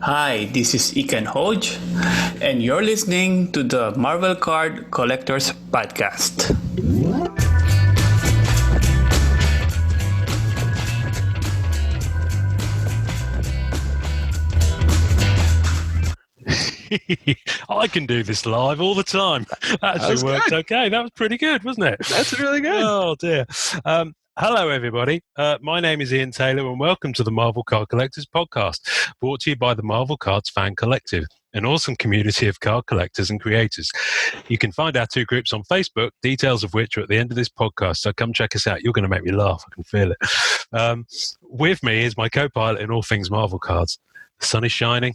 Hi, this is ECANHOJ, and you're listening to the Marvel Card Collectors Podcast. I can do this live all the time. That actually worked good. Okay. That was pretty good, wasn't it? That's really good. Oh, dear. Hello, everybody. My name is Ian Taylor, and welcome to the Marvel Card Collectors Podcast, brought to you by the Marvel Cards Fan Collective, an awesome community of card collectors and creators. You can find our two groups on Facebook, details of which are at the end of this podcast, so come check us out. You're going to make me laugh. I can feel it. With me is my co-pilot in all things Marvel cards. The sun is shining.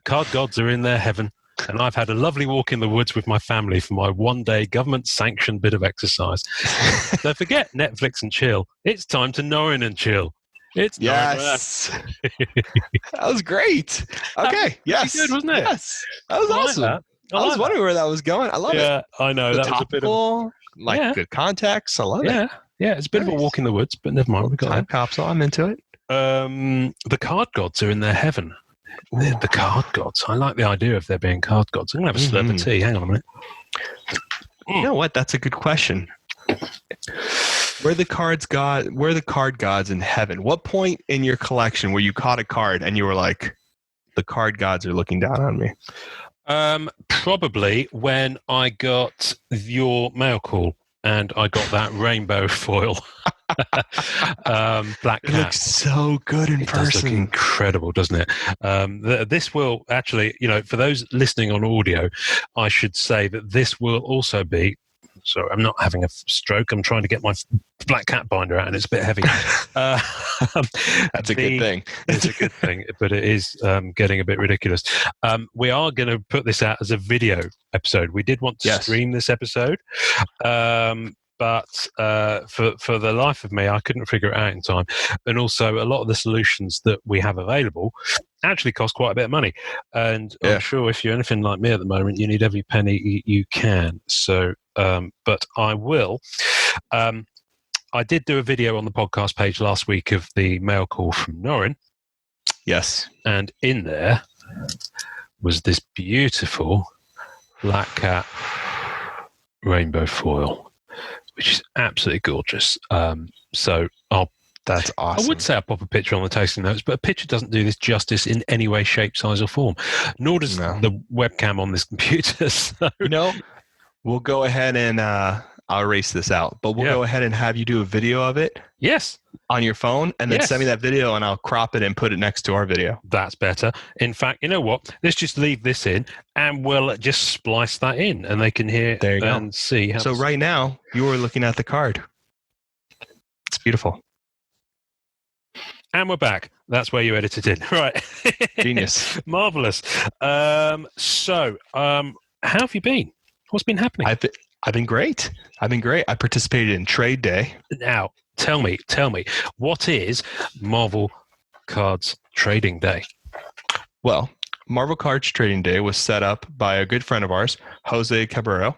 Card gods are in their heaven, and I've had a lovely walk in the woods with my family for my one-day government-sanctioned bit of exercise. So forget Netflix and chill. It's time to Norrin and chill. It's yes. That was great. Okay. Yes. Good, wasn't it? Yes. That was awesome. That. I was wondering where that was going. I love it. Yeah, I know. The that topical, was a bit of good context. I love it. Yeah, it's a bit of a walk in the woods, but never mind. We got time capsule. I'm into it. The card gods are in their heaven. The card gods. I like the idea of there being card gods. I'm going to have a slurp of tea. Hang on a minute. You know what? That's a good question. Where the card gods in heaven? What point in your collection where you caught a card and you were like, the card gods are looking down on me? Probably when I got your mail call and I got that rainbow foil. Black cat. It looks so good in person. It does look incredible, doesn't it? This will actually, for those listening on audio, I should say that this will also be. So I'm not having a stroke. I'm trying to get my black cat binder out, and it's a bit heavy. That's a good thing. It's a good thing, but it is getting a bit ridiculous. We are going to put this out as a video episode. We did want to stream this episode. But for the life of me, I couldn't figure it out in time. And also, a lot of the solutions that we have available actually cost quite a bit of money. And I'm sure if you're anything like me at the moment, you need every penny you can. So, but I will. I did do a video on the podcast page last week of the mail call from Norrin. Yes. And in there was this beautiful black cat rainbow foil, which is absolutely gorgeous. That's awesome. I would say I'll pop a picture on the tasting notes, but a picture doesn't do this justice in any way, shape, size, or form. Nor does the webcam on this computer. So. We'll go ahead and I'll erase this out, but we'll go ahead and have you do a video of it. Yes. On your phone, and then send me that video, and I'll crop it and put it next to our video. That's better. In fact, you know what? Let's just leave this in, and we'll just splice that in, and they can hear and see. So right now, you are looking at the card. It's beautiful. And we're back. That's where you edited in. Right. Genius. Marvelous. So, how have you been? What's been happening? I've been great. I participated in Trade Day. Now, tell me, what is Marvel Cards Trading Day? Well, Marvel Cards Trading Day was set up by a good friend of ours, Jose Cabrero.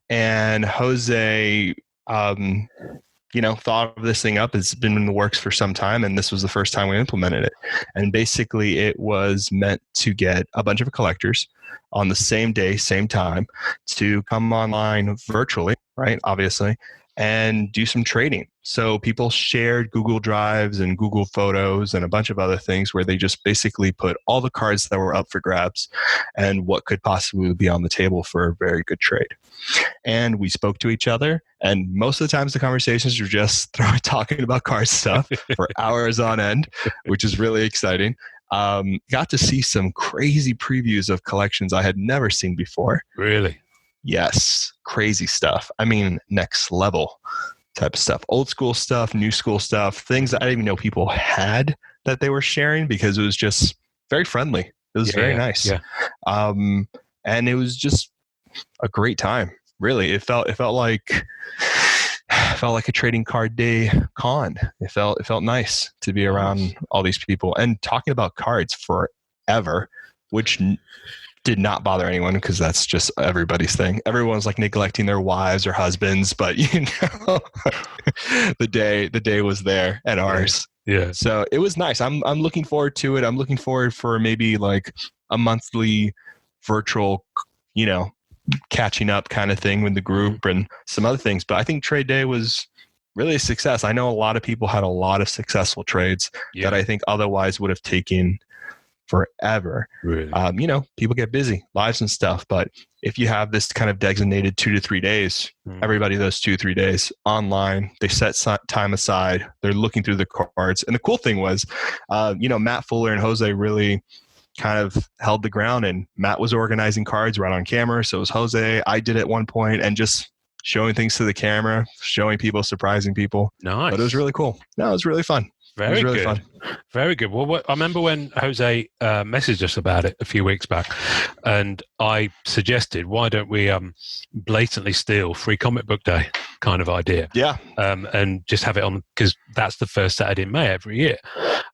And Jose, thought of this thing up. It's been in the works for some time, and this was the first time we implemented it. And basically, it was meant to get a bunch of collectors on the same day, same time, to come online virtually, right, obviously, and do some trading. So people shared Google Drives and Google Photos and a bunch of other things where they just basically put all the cards that were up for grabs and what could possibly be on the table for a very good trade. And we spoke to each other, and most of the times the conversations were just talking about card stuff for hours on end, which is really exciting. Got to see some crazy previews of collections I had never seen before. Really? Yes. Crazy stuff. I mean, next level type of stuff. Old school stuff, new school stuff, things that I didn't even know people had that they were sharing, because it was just very friendly. It was very nice. Yeah. And it was just a great time. Really. It felt like a trading card day con. It felt nice to be around all these people and talking about cards forever, which did not bother anyone, because that's just everybody's thing. Everyone's like neglecting their wives or husbands, but the day was there, and ours Yeah. So it was nice. I'm looking forward to it. I'm looking forward for maybe like a monthly virtual, catching up kind of thing with the group and some other things. But I think trade day was really a success. I know a lot of people had a lot of successful trades that I think otherwise would have taken forever. Really? People get busy, lives and stuff. But if you have this kind of designated 2 to 3 days, everybody those 2 3 days online, they set time aside. They're looking through the cards. And the cool thing was, Matt Fuller and Jose really kind of held the ground, and Matt was organizing cards right on camera. So was Jose. I did at one point, and just showing things to the camera, showing people, surprising people. Nice. But it was really cool. No, it was really fun. Very really good. Fun. Very good. Well, I remember when Jose messaged us about it a few weeks back, and I suggested, why don't we blatantly steal Free Comic Book Day kind of idea? Yeah. And just have it on, because that's the first Saturday in May every year.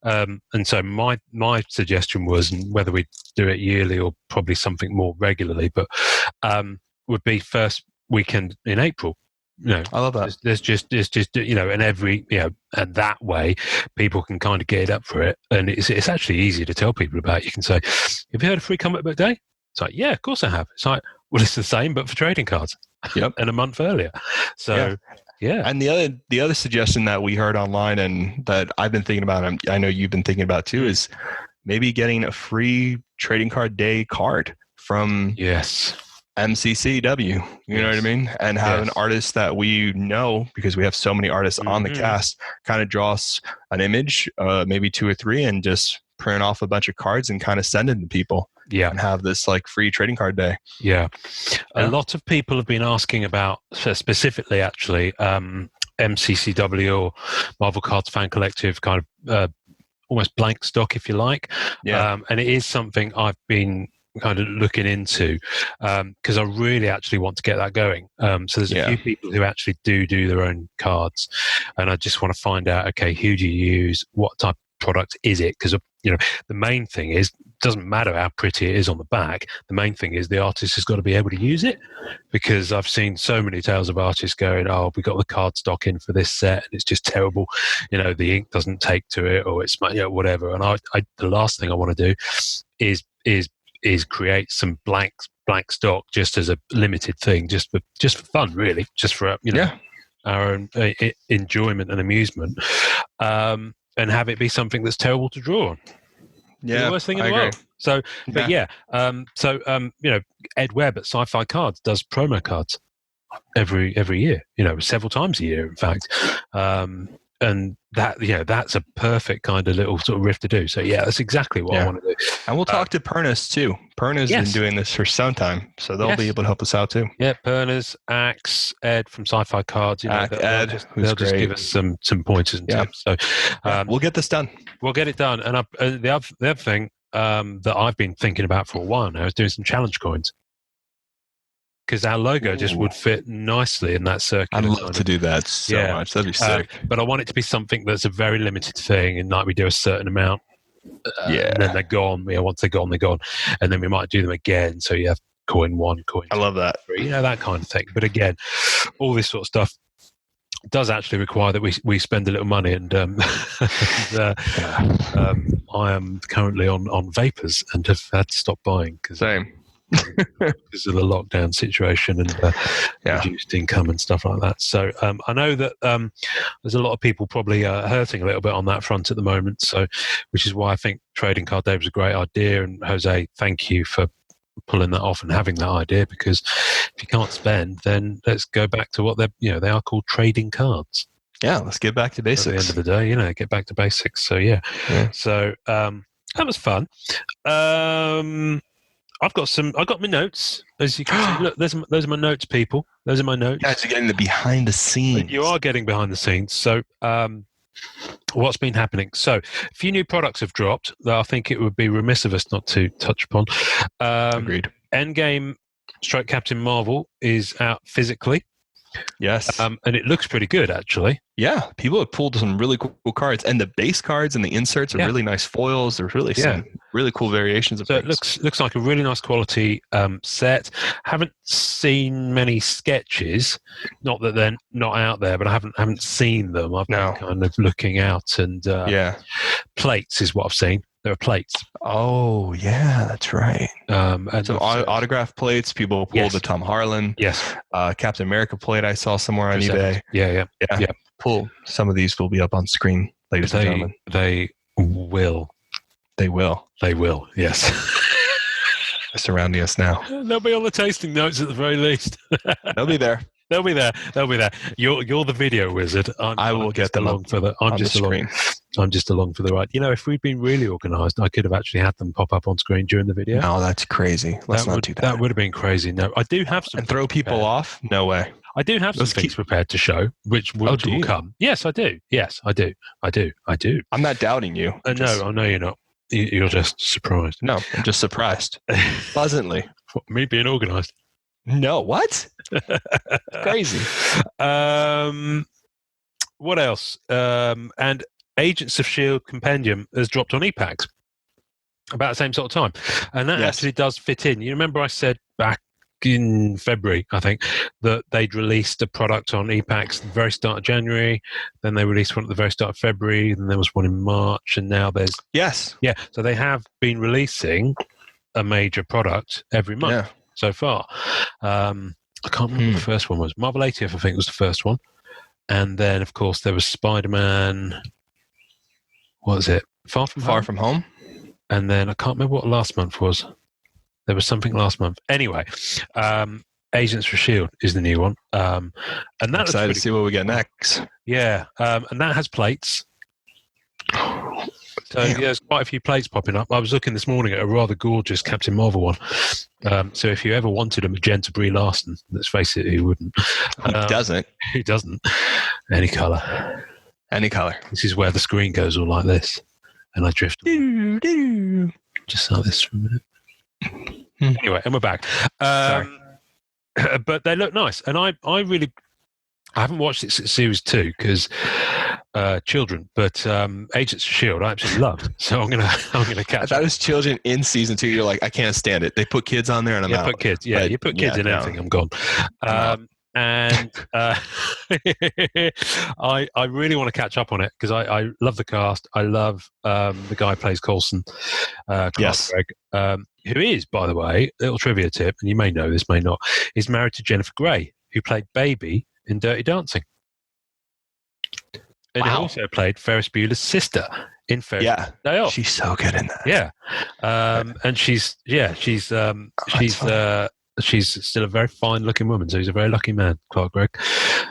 And so my suggestion was, and whether we do it yearly or probably something more regularly, but would be first weekend in April. I love that. There's just and every and that way people can kind of get up for it, and it's actually easy to tell people about. You can say, "Have you heard of Free Comic Book Day?" It's like, "Yeah, of course I have." It's like, well, it's the same but for trading cards. Yep. And a month earlier. So yeah. And the other suggestion that we heard online and that I've been thinking about, and I know you've been thinking about too, is maybe getting a free trading card day card from MCCW, you know what I mean? And have an artist that we know, because we have so many artists on the cast, kind of draw us an image, maybe 2 or 3, and just print off a bunch of cards and kind of send it to people. Yeah. And have this like free trading card day. Yeah. A lot of people have been asking about, specifically actually, MCCW or Marvel Cards Fan Collective kind of almost blank stock, if you like. Yeah. And it is something I've been kind of looking into because I really actually want to get that going. So there's a few people who actually do their own cards, and I just want to find out, okay, who do you use? What type of product is it? Because the main thing is, doesn't matter how pretty it is on the back. The main thing is the artist has got to be able to use it, because I've seen so many tales of artists going, "Oh, we got the card stock in for this set, and it's just terrible. The ink doesn't take to it, or it's whatever." And I the last thing I want to do is create some blank stock just as a limited thing, just for fun, really, just for our own enjoyment and amusement, and have it be something that's terrible to draw on. Yeah, the worst thing in the world. So, but Ed Webb at Sci-Fi Cards does promo cards every year. Several times a year, in fact. And that's a perfect kind of little sort of riff to do. So that's exactly what I want to do. And we'll talk to Pernis too. Pernis has been doing this for some time, so they'll be able to help us out too. Yeah, Pernis, Axe, Ed from Sci-Fi Cards. Ed, they'll just give us some pointers and tips. So we'll get this done. We'll get it done. And the other thing that I've been thinking about for a while now is doing some challenge coins. Because our logo just would fit nicely in that circular. I'd love to do that so much. That'd be sick. But I want it to be something that's a very limited thing, and like we do a certain amount. And then they're gone. Once they're gone, they're gone. And then we might do them again. So you have coin 1, coin 2. I love that. 3, that kind of thing. But again, all this sort of stuff does actually require that we spend a little money. And I am currently on vapors and have had to stop buying. Same. Because of the lockdown situation and reduced income and stuff like that. So I know that there's a lot of people probably hurting a little bit on that front at the moment. So, which is why I think Trading Card Day was a great idea. And Jose, thank you for pulling that off and having that idea, because if you can't spend, then let's go back to what they are called trading cards. Yeah, let's get back to basics. At the end of the day, get back to basics. So so that was fun. I've got my notes, as you can see. Look, those are my notes, people. Those are my notes. You guys are getting the behind the scenes. You are getting behind the scenes. So, what's been happening? So, a few new products have dropped that I think it would be remiss of us not to touch upon. Agreed. Endgame / Captain Marvel is out physically. Yes. And it looks pretty good, actually. Yeah, people have pulled some really cool cards, and the base cards and the inserts are really nice foils. There's really some really cool variations of so things. It looks like a really nice quality set. Haven't seen many sketches, not that they're not out there, but I haven't seen them. I've been kind of looking out, and plates is what I've seen. There are plates. Oh yeah, that's right. And some autograph plates. People pull the Tom Harlan. Yes. Captain America plate I saw somewhere on eBay. Yeah. Pull some of these will be up on screen, ladies and gentlemen. They will. They will. They will. Yes. They're surrounding us now. They'll be on the tasting notes at the very least. They'll be there. They'll be there. You're the video wizard. I will get them along for the. I'm just along for the ride. If we'd been really organised, I could have actually had them pop up on screen during the video. No, that's crazy. Let's not do that. That would have been crazy. No, I do have some. And throw people off? No way. I do have some things prepared to show, which will come. Yes, I do. I do. I'm not doubting you. No, I know you're not. You're just surprised. No, I'm just surprised. Pleasantly. Me being organised. No, what? Crazy. What else? And Agents of S.H.I.E.L.D. Compendium has dropped on EPAX about the same sort of time. And that actually does fit in. You remember I said back in February, I think, that they'd released a product on EPAX at the very start of January. Then they released one at the very start of February. Then there was one in March. And now there's... Yes. Yeah. So they have been releasing a major product every month so far. I can't remember what the first one was. Marvel 80th, I think, was the first one. And then, of course, there was Spider-Man... What was it? Far From Home? And then I can't remember what last month was. There was something last month. Anyway, Agents for S.H.I.E.L.D. is the new one. And that excited to see what we get next. Yeah. And that has plates. So there's quite a few plates popping up. I was looking this morning at a rather gorgeous Captain Marvel one. So if you ever wanted a magenta Brie Larson, let's face it, who wouldn't? Who doesn't? Who doesn't? Any colour. Any colour. This is where the screen goes all like this. And I drift. Just like this for a minute. Anyway, and we're back. But they look nice. And I haven't watched it series 2 because children, but Agents of S.H.I.E.L.D. I absolutely loved. So I'm gonna catch. That was children in season 2. You're like, I can't stand it. They put kids on there, and I'm out. Put kids. Yeah, you put kids in anything. I'm gone. And I really want to catch up on it because I love the cast. I love the guy who plays Coulson, Greg, who is, by the way, little trivia tip, and you may know this, may not, is married to Jennifer Grey, who played Baby in Dirty Dancing. And he also played Ferris Bueller's sister in Ferris Day Off. She's so good in that. Yeah. And she's still a very fine-looking woman, so he's a very lucky man, Clark Gregg.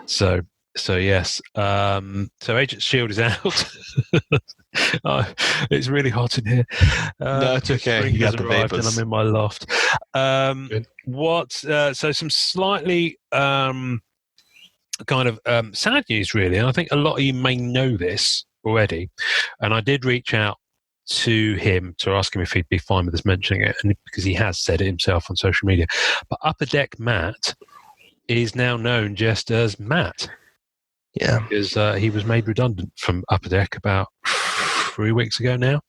So yes. So Agent S.H.I.E.L.D. is out. It's really hot in here. No, it's okay. You got the vapors. And I'm in my loft. So some slightly kind of sad news, really. And I think a lot of you may know this already. And I did reach out to him to ask him if he'd be fine with us mentioning it, and because he has said it himself on social media. But Upper Deck Matt is now known just as Matt. Yeah, because he was made redundant from Upper Deck about 3 weeks ago now,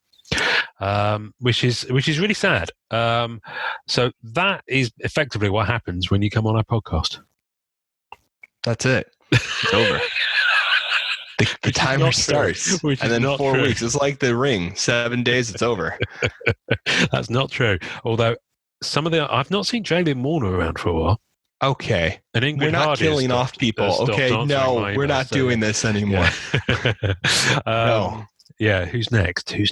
which is really sad. So that is effectively what happens when you come on our podcast. That's it. It's over. The timer starts, and then 4 weeks. It's like The Ring. 7 days, it's over. That's not true. Although I've not seen Jalen Warner around for a while. Okay, and we're not killing off people. Okay, no, we're not doing this anymore. No. Yeah, who's next? I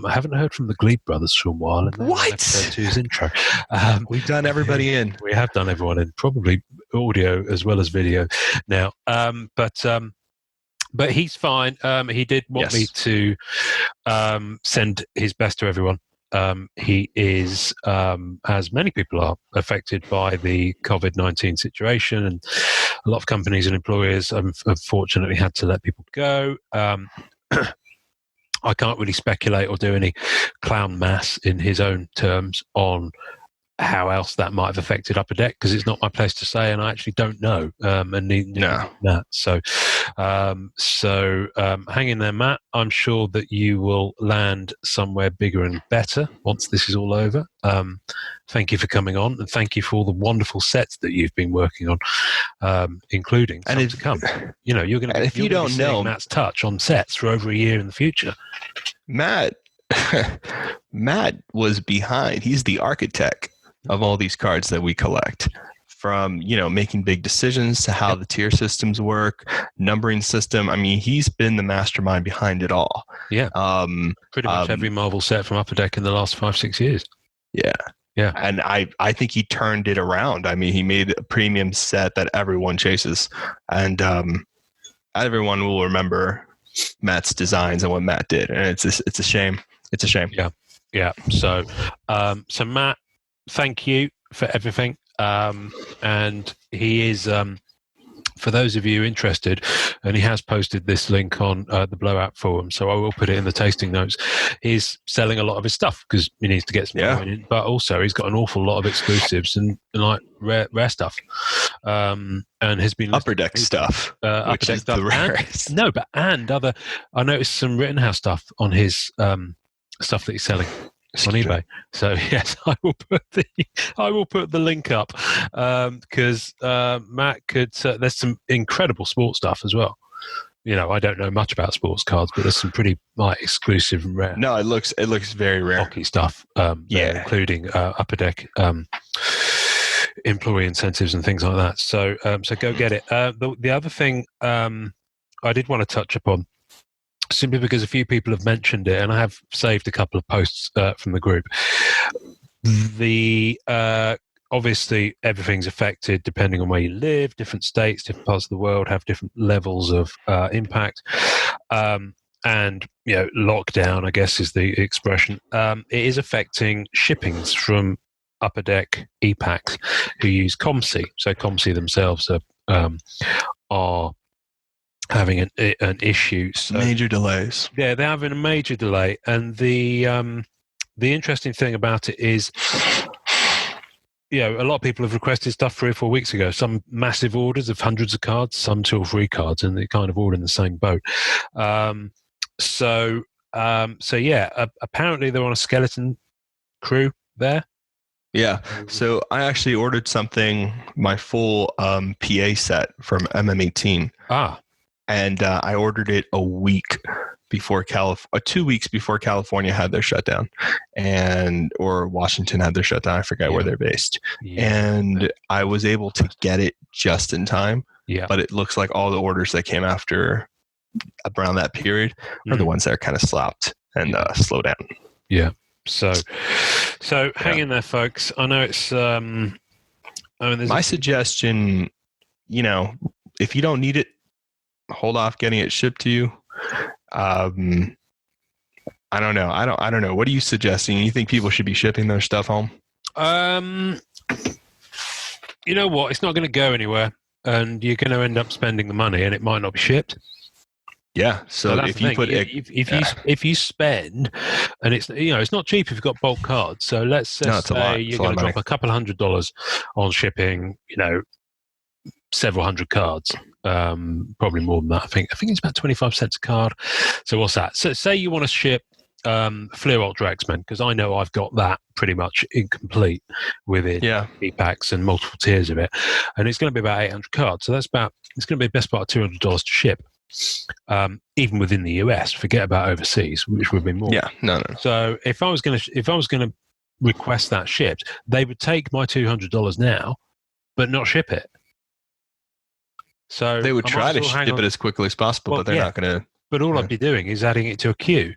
haven't heard from the Glebe brothers for a while. And what? Episode 2's intro. We've done everybody in. We have done everyone in, probably audio as well as video now. But he's fine. He did want me to send his best to everyone. He is, as many people are, affected by the COVID-19 situation, and a lot of companies and employers have unfortunately had to let people go. I can't really speculate or do any clown mass in his own terms on how else that might have affected Upper Deck, because it's not my place to say, and I actually don't know. And No. Matt. So hang in there, Matt. I'm sure that you will land somewhere bigger and better once this is all over. Thank you for coming on, and thank you for all the wonderful sets that you've been working on, including some to come. You're going to. If you don't know, Matt's touch on sets for over a year in the future. Matt was behind. He's the architect of all these cards that we collect, from making big decisions to how the tier systems work, numbering system. I mean, he's been the mastermind behind it all. Yeah. Pretty much every Marvel set from Upper Deck in the last 5-6 years. Yeah. And I think he turned it around. I mean, he made a premium set that everyone chases, and everyone will remember Matt's designs and what Matt did. And it's a shame. It's a shame. Yeah. So Matt, thank you for everything. And he is, for those of you interested, and he has posted this link on the Blowout forum, so I will put it in the tasting notes. He's selling a lot of his stuff because he needs to get some coin in, but also he's got an awful lot of exclusives and like rare stuff. And has been Upper Deck stuff, which is the rarest. And other. I noticed some Rittenhouse stuff on his stuff that he's selling on eBay. So yes, I will put the link up because Matt could. There's some incredible sports stuff as well. I don't know much about sports cards, but there's some pretty exclusive and rare. No, it looks very rare. Hockey stuff. Including Upper Deck employee incentives and things like that. So go get it. The other thing I did want to touch upon, simply because a few people have mentioned it, and I have saved a couple of posts from the group. Obviously, everything's affected depending on where you live. Different states, different parts of the world have different levels of impact. And lockdown, I guess, is the expression. It is affecting shippings from Upper Deck EPACs who use COMC. So COMC themselves are having an issue. So, major delays. Yeah, they're having a major delay, and the interesting thing about it is, a lot of people have requested stuff 3 or 4 weeks ago. Some massive orders of hundreds of cards, some 2 or 3 cards, and they're kind of all in the same boat. Apparently they're on a skeleton crew there. Yeah. So I actually ordered my full PA set from MM18. And I ordered it a week before 2 weeks before California had their shutdown, or Washington had their shutdown. I forget where they're based. And I was able to get it just in time. Yeah. But it looks like all the orders that came after around that period are the ones that are kind of slapped and slow down. Yeah. So hang in there, folks. I know it's. My suggestion, if you don't need it, hold off getting it shipped to you. I don't know. I don't know. What are you suggesting? You think people should be shipping their stuff home? You know what? It's not going to go anywhere, and you're going to end up spending the money, and it might not be shipped. Yeah. So if you put if you spend, and it's not cheap if you've got bulk cards. So let's say you're going to drop a couple $100 on shipping. Several hundred cards. Probably more than that. I think it's about 25 cents a card. So what's that? So say you want to ship Fleer Ultra X-Men, because I know I've got that pretty much incomplete within EPACs and multiple tiers of it, and it's going to be about 800 cards. So it's going to be the best part of $200 to ship, even within the US. Forget about overseas, which would be more. Yeah, no. So if I was going to request that shipped, they would take my $200 now, but not ship it. So they would try to ship it as quickly as possible, but they're not going to. But all I'd be doing is adding it to a queue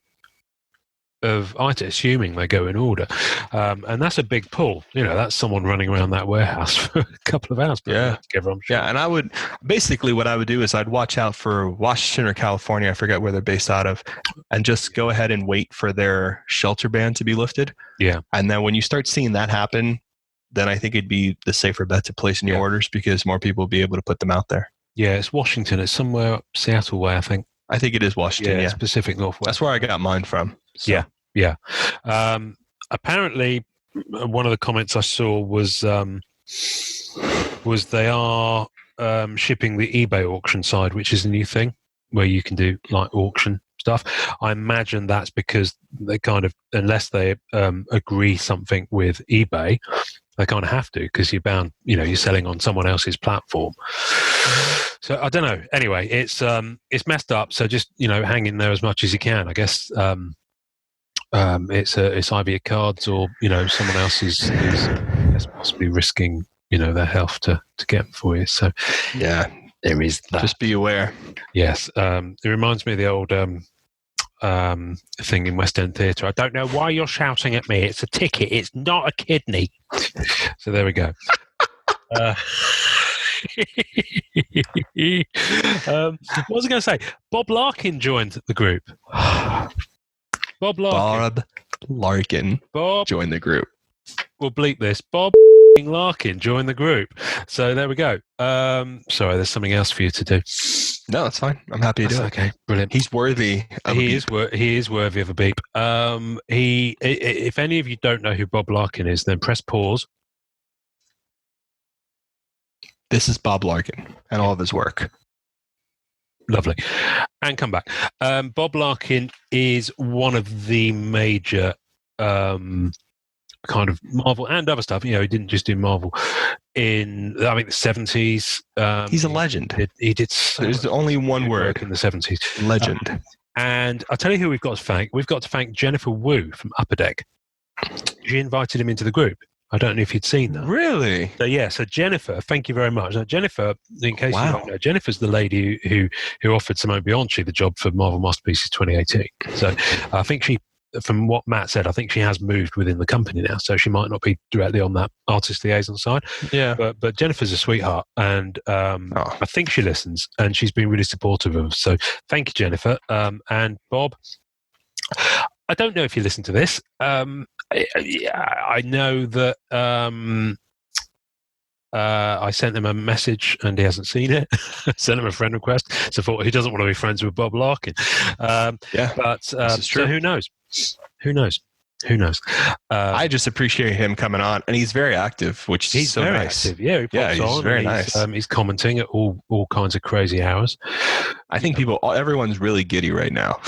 of items, assuming they go in order, and that's a big pull. That's someone running around that warehouse for a couple of hours. Together, I'm sure. Yeah, and I would basically what I would do is I'd watch out for Washington or California. I forget where they're based out of, and just go ahead and wait for their shelter ban to be lifted. Yeah, and then when you start seeing that happen, then I think it'd be the safer bet to place new orders, because more people will be able to put them out there. Yeah, it's Washington. It's somewhere up Seattle way, I think. I think it is Washington, Pacific Northwest. That's where I got mine from. So. Yeah. Apparently, one of the comments I saw was they are shipping the eBay auction side, which is a new thing where you can do like auction stuff. I imagine that's because they kind of, unless they agree something with eBay, they kind of have to, because you're bound, you're selling on someone else's platform. So I don't know. Anyway, it's messed up. So just hang in there as much as you can. I guess it's either your cards or someone else is possibly risking their health to get them for you. So yeah, there is that. Just be aware. Yes, it reminds me of the old thing in West End Theatre. I don't know why you're shouting at me. It's a ticket. It's not a kidney. So there we go. What was I going to say? Bob Larkin joined the group. Bob Larkin joined the group. We'll bleep this. Bob Larkin joined the group. So there we go. Sorry, there's something else for you to do. No, that's fine. I'm happy to do it. Okay, brilliant. He's worthy of a beep. He is worthy of a beep. If any of you don't know who Bob Larkin is, then press pause. This is Bob Larkin and all of his work. Lovely. And come back. Bob Larkin is one of the major kind of Marvel and other stuff. He didn't just do Marvel in, I think, the 70s. He's a legend. He did. There's only one word in the 70s. Legend. And I'll tell you who we've got to thank. We've got to thank Jennifer Wu from Upper Deck. She invited him into the group. I don't know if you'd seen that. Really? So Jennifer, thank you very much. Now, Jennifer, in case you don't know, Jennifer's the lady who offered Simone Bianchi the job for Marvel Masterpieces 2018. So I think she, from what Matt said, I think she has moved within the company now, so she might not be directly on that artist liaison side. Yeah. But Jennifer's a sweetheart, and I think she listens, and she's been really supportive of us. So thank you, Jennifer. And Bob, I don't know if you listen to this. I know that I sent him a message and he hasn't seen it. Sent him a friend request. So I thought he doesn't want to be friends with Bob Larkin. But so who knows? Who knows? I just appreciate him coming on, and he's very active, which is so nice. Active. Yeah, he's very nice. He's commenting at all kinds of crazy hours. I think everyone's really giddy right now,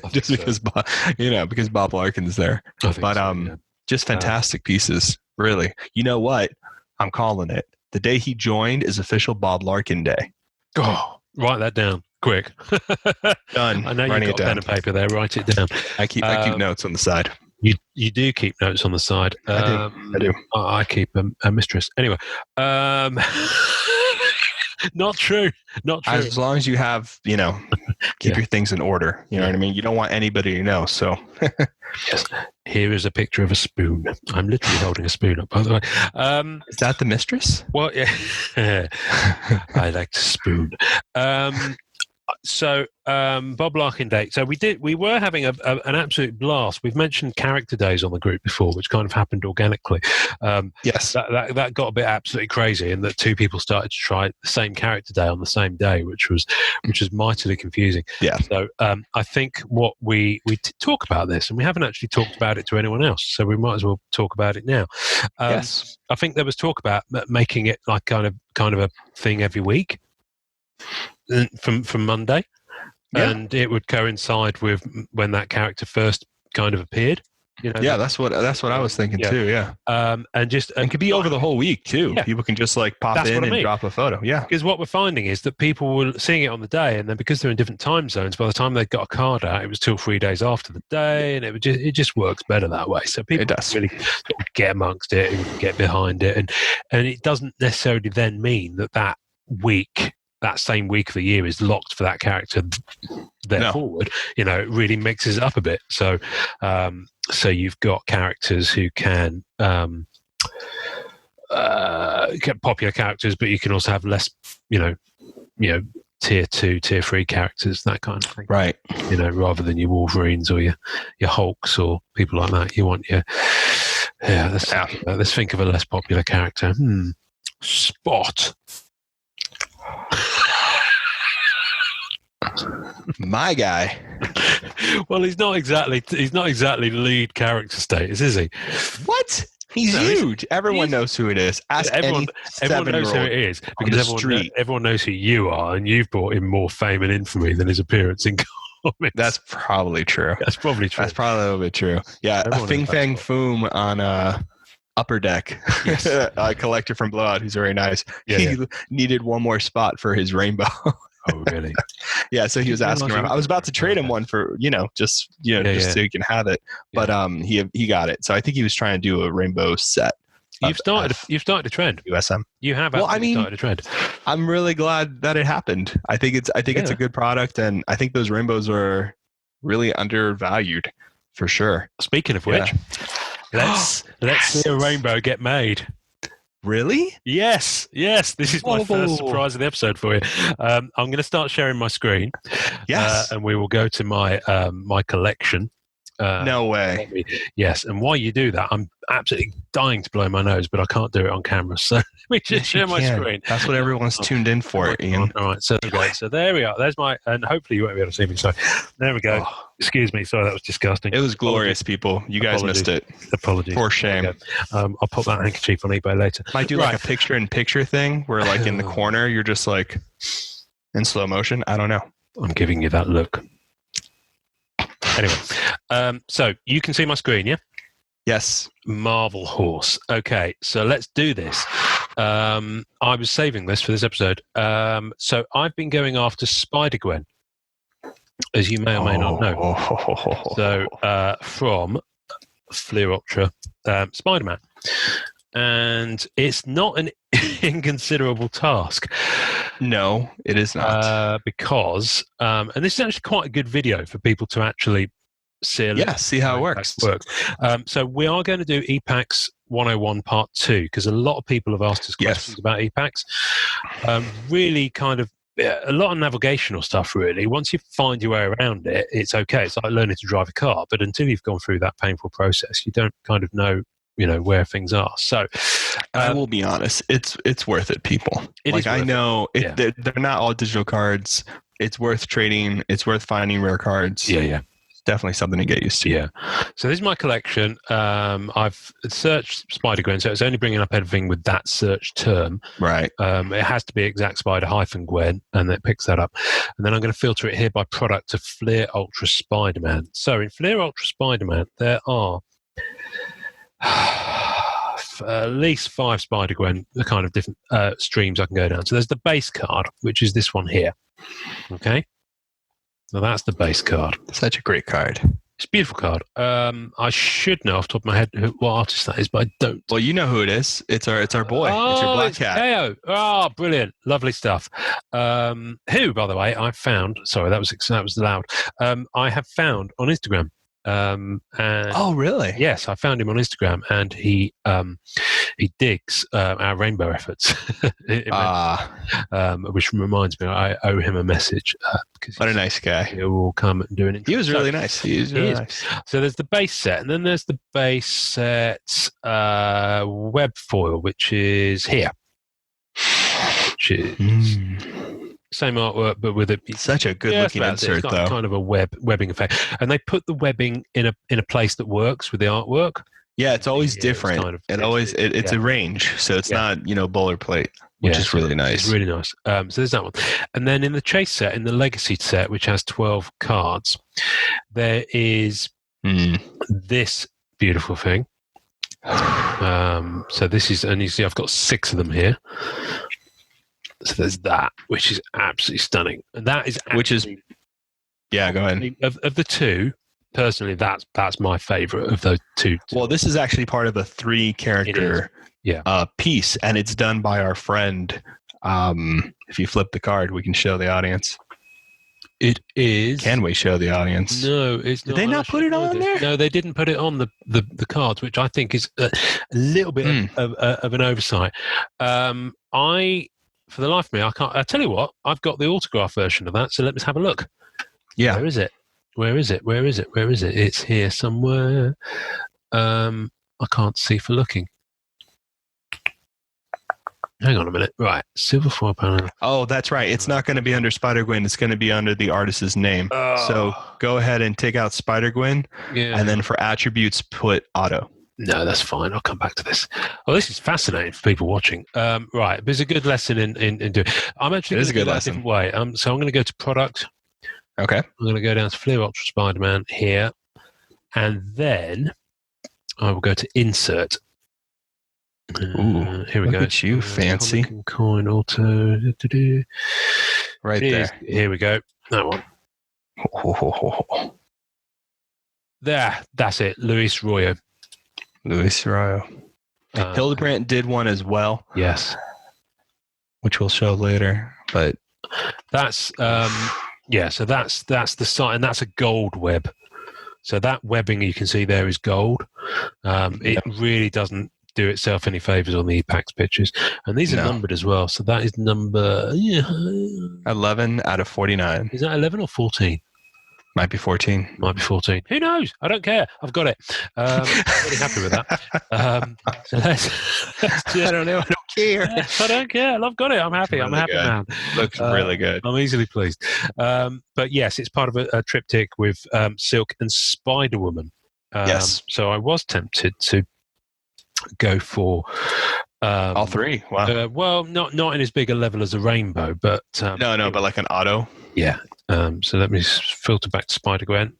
just because because Bob Larkin's there. But just fantastic pieces, really. You know what? I'm calling it. The day he joined is official Bob Larkin Day. Oh, write that down. Quick. Done. I know you've got pen and paper there. Write it down. I keep notes on the side. You do keep notes on the side. I do. I keep a mistress. Anyway, not true. As long as you have, keep your things in order. You know what I mean? You don't want anybody to know. So, yes. Here is a picture of a spoon. I'm literally holding a spoon up, by the way. Is that the mistress? Well, yeah. I like to spoon. So Bob Larkin Day. So we were having an absolute blast. We've mentioned character days on the group before, which kind of happened organically. Yes, that got a bit absolutely crazy, and that two people started to try the same character day on the same day, which was mightily confusing. Yeah. So I think what we talk about this, and we haven't actually talked about it to anyone else, so we might as well talk about it now. Yes. I think there was talk about making it like kind of a thing every week. From Monday, and it would coincide with when that character first kind of appeared. That's what I was thinking too. Yeah, and could be over the whole week too. Yeah. People can just pop in and drop a photo. Yeah, because what we're finding is that people were seeing it on the day, and then because they're in different time zones, by the time they got a card out, it was still 3 days after the day, and it just works better that way. So people really get amongst it and get behind it, and it doesn't necessarily then mean that week. That same week of the year is locked for that character forward. It really mixes it up a bit. So you've got characters who can get popular characters, but you can also have less, tier 2, tier 3 characters, that kind of thing. Right. Rather than your Wolverines or your Hulks or people like that. You want let's think of a less popular character. Spot. My guy. Well, he's not exactly lead character status, is he? What? He's No, huge. Everyone knows who it is. Ask Everyone knows who 7-year-old it is on because the street. everyone knows who you are, and you've brought him more fame and infamy than his appearance in comics. That's probably true. That's probably true. That's probably a little bit true. Yeah, Everyone a Fing knows Fang that's Foom on Upper Deck, Yes. a collector from Blowout who's very nice. Yeah, He needed one more spot for his rainbow. Oh, really? Yeah, so he was asking around. I was about to trade him one for, just so he can have it. But he got it. So I think he was trying to do a rainbow set. You've started a trend. USM. You have started a trend. I'm really glad that it happened. I think it's a good product, and I think those rainbows are really undervalued for sure. Speaking of which, let's see a rainbow get made. Really? Yes. This is my first surprise of the episode for you. I'm going to start sharing my screen. Yes. And we will go to my my collection. No way. Yes, and while you do that, I'm absolutely dying to blow my nose, but I can't do it on camera. So let me just share my screen. That's what everyone's tuned in for, Ian. All right, so there we are. There's my, and hopefully you won't be able to see me. So there we go. Oh. Excuse me. Sorry, that was disgusting. It was glorious, people. You guys missed it. Apologies. For shame. I'll put that handkerchief on eBay later. Might do like a picture-in-picture thing where, like, in the corner, you're just like in slow motion. I don't know. I'm giving you that look. Anyway, so you can see my screen, yeah? Yes. Marvel Horse. Okay, so let's do this. I was saving this for this episode. So I've been going after Spider-Gwen, as you may or may not know. So from Fleer Ultra Spider-Man. And it's not an inconsiderable task. No, it is not. Because, and this is actually quite a good video for people to actually see how it works. So we are going to do EPAX 101 Part 2, because a lot of people have asked us questions about EPAX. Really kind of a lot of navigational stuff, really. Once you find your way around it, it's okay. It's like learning to drive a car. But until you've gone through that painful process, you don't kind of know where things are. So I will be honest, it's worth it, people. I know they're not all digital cards. It's worth trading. It's worth finding rare cards. Yeah. It's definitely something to get used to. Yeah. So this is my collection. I've searched Spider-Gwen, so it's only bringing up everything with that search term. Right. It has to be exact Spider -Gwen, and it picks that up. And then I'm going to filter it here by product to Fleer Ultra Spider-Man. So in Fleer Ultra Spider-Man, there are at least 5 Spider-Gwen, the kind of different streams I can go down. So there's the base card, which is this one here. Okay? So that's the base card. Such a great card. It's a beautiful card. I should know off the top of my head what artist that is, but I don't. Well, you know who it is. It's our boy. It's your Black Cat. KO. Oh, brilliant. Lovely stuff. Who, by the way, I found, sorry, that was loud. I have found on Instagram. And oh, really? Yes, I found him on Instagram, and he digs our rainbow efforts. Which reminds me, I owe him a message. What a nice guy! He will come and do an intro. He was really nice. He was really nice. So there's the base set, and then there's the base set web foil, which is here. Which is same artwork, but with such a good looking insert, it's got though. Kind of a webbing effect, and they put the webbing in a place that works with the artwork. Yeah, it's always different. It's a range, so it's not boilerplate, which is really nice. It's really nice. So there's that one, and then in the chase set, in the legacy set, which has 12 cards, there is this beautiful thing. So this is, and you see, I've got 6 of them here. So there's that, which is absolutely stunning. And that is actually, go ahead. Of the two, personally, that's my favorite of those two. Well, this is actually part of a 3-character piece, and it's done by our friend. If you flip the card, we can show the audience. It is. Can we show the audience? No, it's not. Did they not put it on there? No, they didn't put it on the cards, which I think is a little bit of an oversight. For the life of me, I can't. I tell you what, I've got the autograph version of that, so let me have a look. Yeah. Where is it? It's here somewhere. I can't see for looking. Hang on a minute. Right. Silver foil panel. Oh, that's right. It's not going to be under Spider-Gwen. It's going to be under the artist's name. So go ahead and take out Spider-Gwen, and then for attributes, put auto. No, that's fine. I'll come back to this. Oh, this is fascinating for people watching. Right. But it's a good lesson in doing. I'm actually going to do it a different way. So I'm going to go to product. Okay. I'm going to go down to Fleer Ultra Spider-Man here. And then I will go to insert. Ooh, here we go. Look at you, fancy. Coin auto. Right there. Here we go. That one. There. That's it. Luis Royo. Hildebrandt did one as well. Yes. Which we'll show later. But that's so that's the site, and that's a gold web. So that webbing you can see there is gold. It really doesn't do itself any favors on the EPAX pictures, and these are numbered as well. So that is number 11 out of 49. Is that 11 or 14? Might be 14. Might be 14. Who knows? I don't care. I've got it. I'm really happy with that. So let's I don't know. I don't care. I don't care. I've got it. I'm happy. I'm a happy man. Looks really good. I'm easily pleased. But yes, it's part of a triptych with Silk and Spider-Woman. Yes. So I was tempted to go for all three. Wow. Well, not in as big a level as a rainbow, but but like an auto. Yeah. So let me filter back to Spider-Gwen.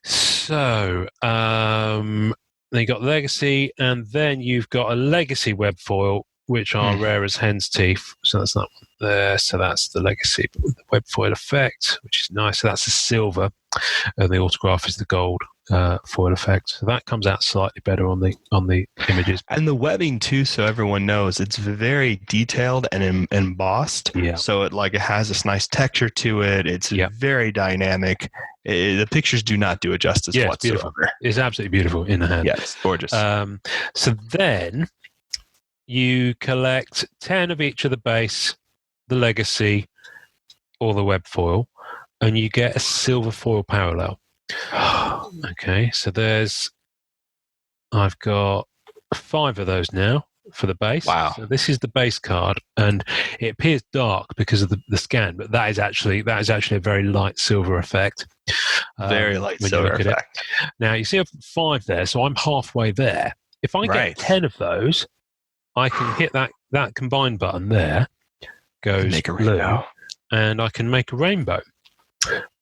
So then you got Legacy, and then you've got a Legacy web foil, which are rare as hen's teeth. So that's that one there. So that's the Legacy, but with the web foil effect, which is nice. So that's the silver, and the autograph is the gold foil effect. So that comes out slightly better on the images. And the webbing too, so everyone knows, it's very detailed and embossed. Yeah. So it has this nice texture to it. It's very dynamic. The pictures do not do it justice whatsoever. Beautiful. It's absolutely beautiful in the hand. Yes, gorgeous. So then you collect 10 of each of the base, the Legacy, or the web foil, and you get a silver foil parallel. Okay, so I've got 5 of those now for the base. Wow. So this is the base card, and it appears dark because of the scan, but that is actually a very light silver effect. Very light silver effect. Now you see 5 there, so I'm halfway there. If I get 10 of those, I can hit that combine button there, goes make a blue, rainbow. and I can make a rainbow.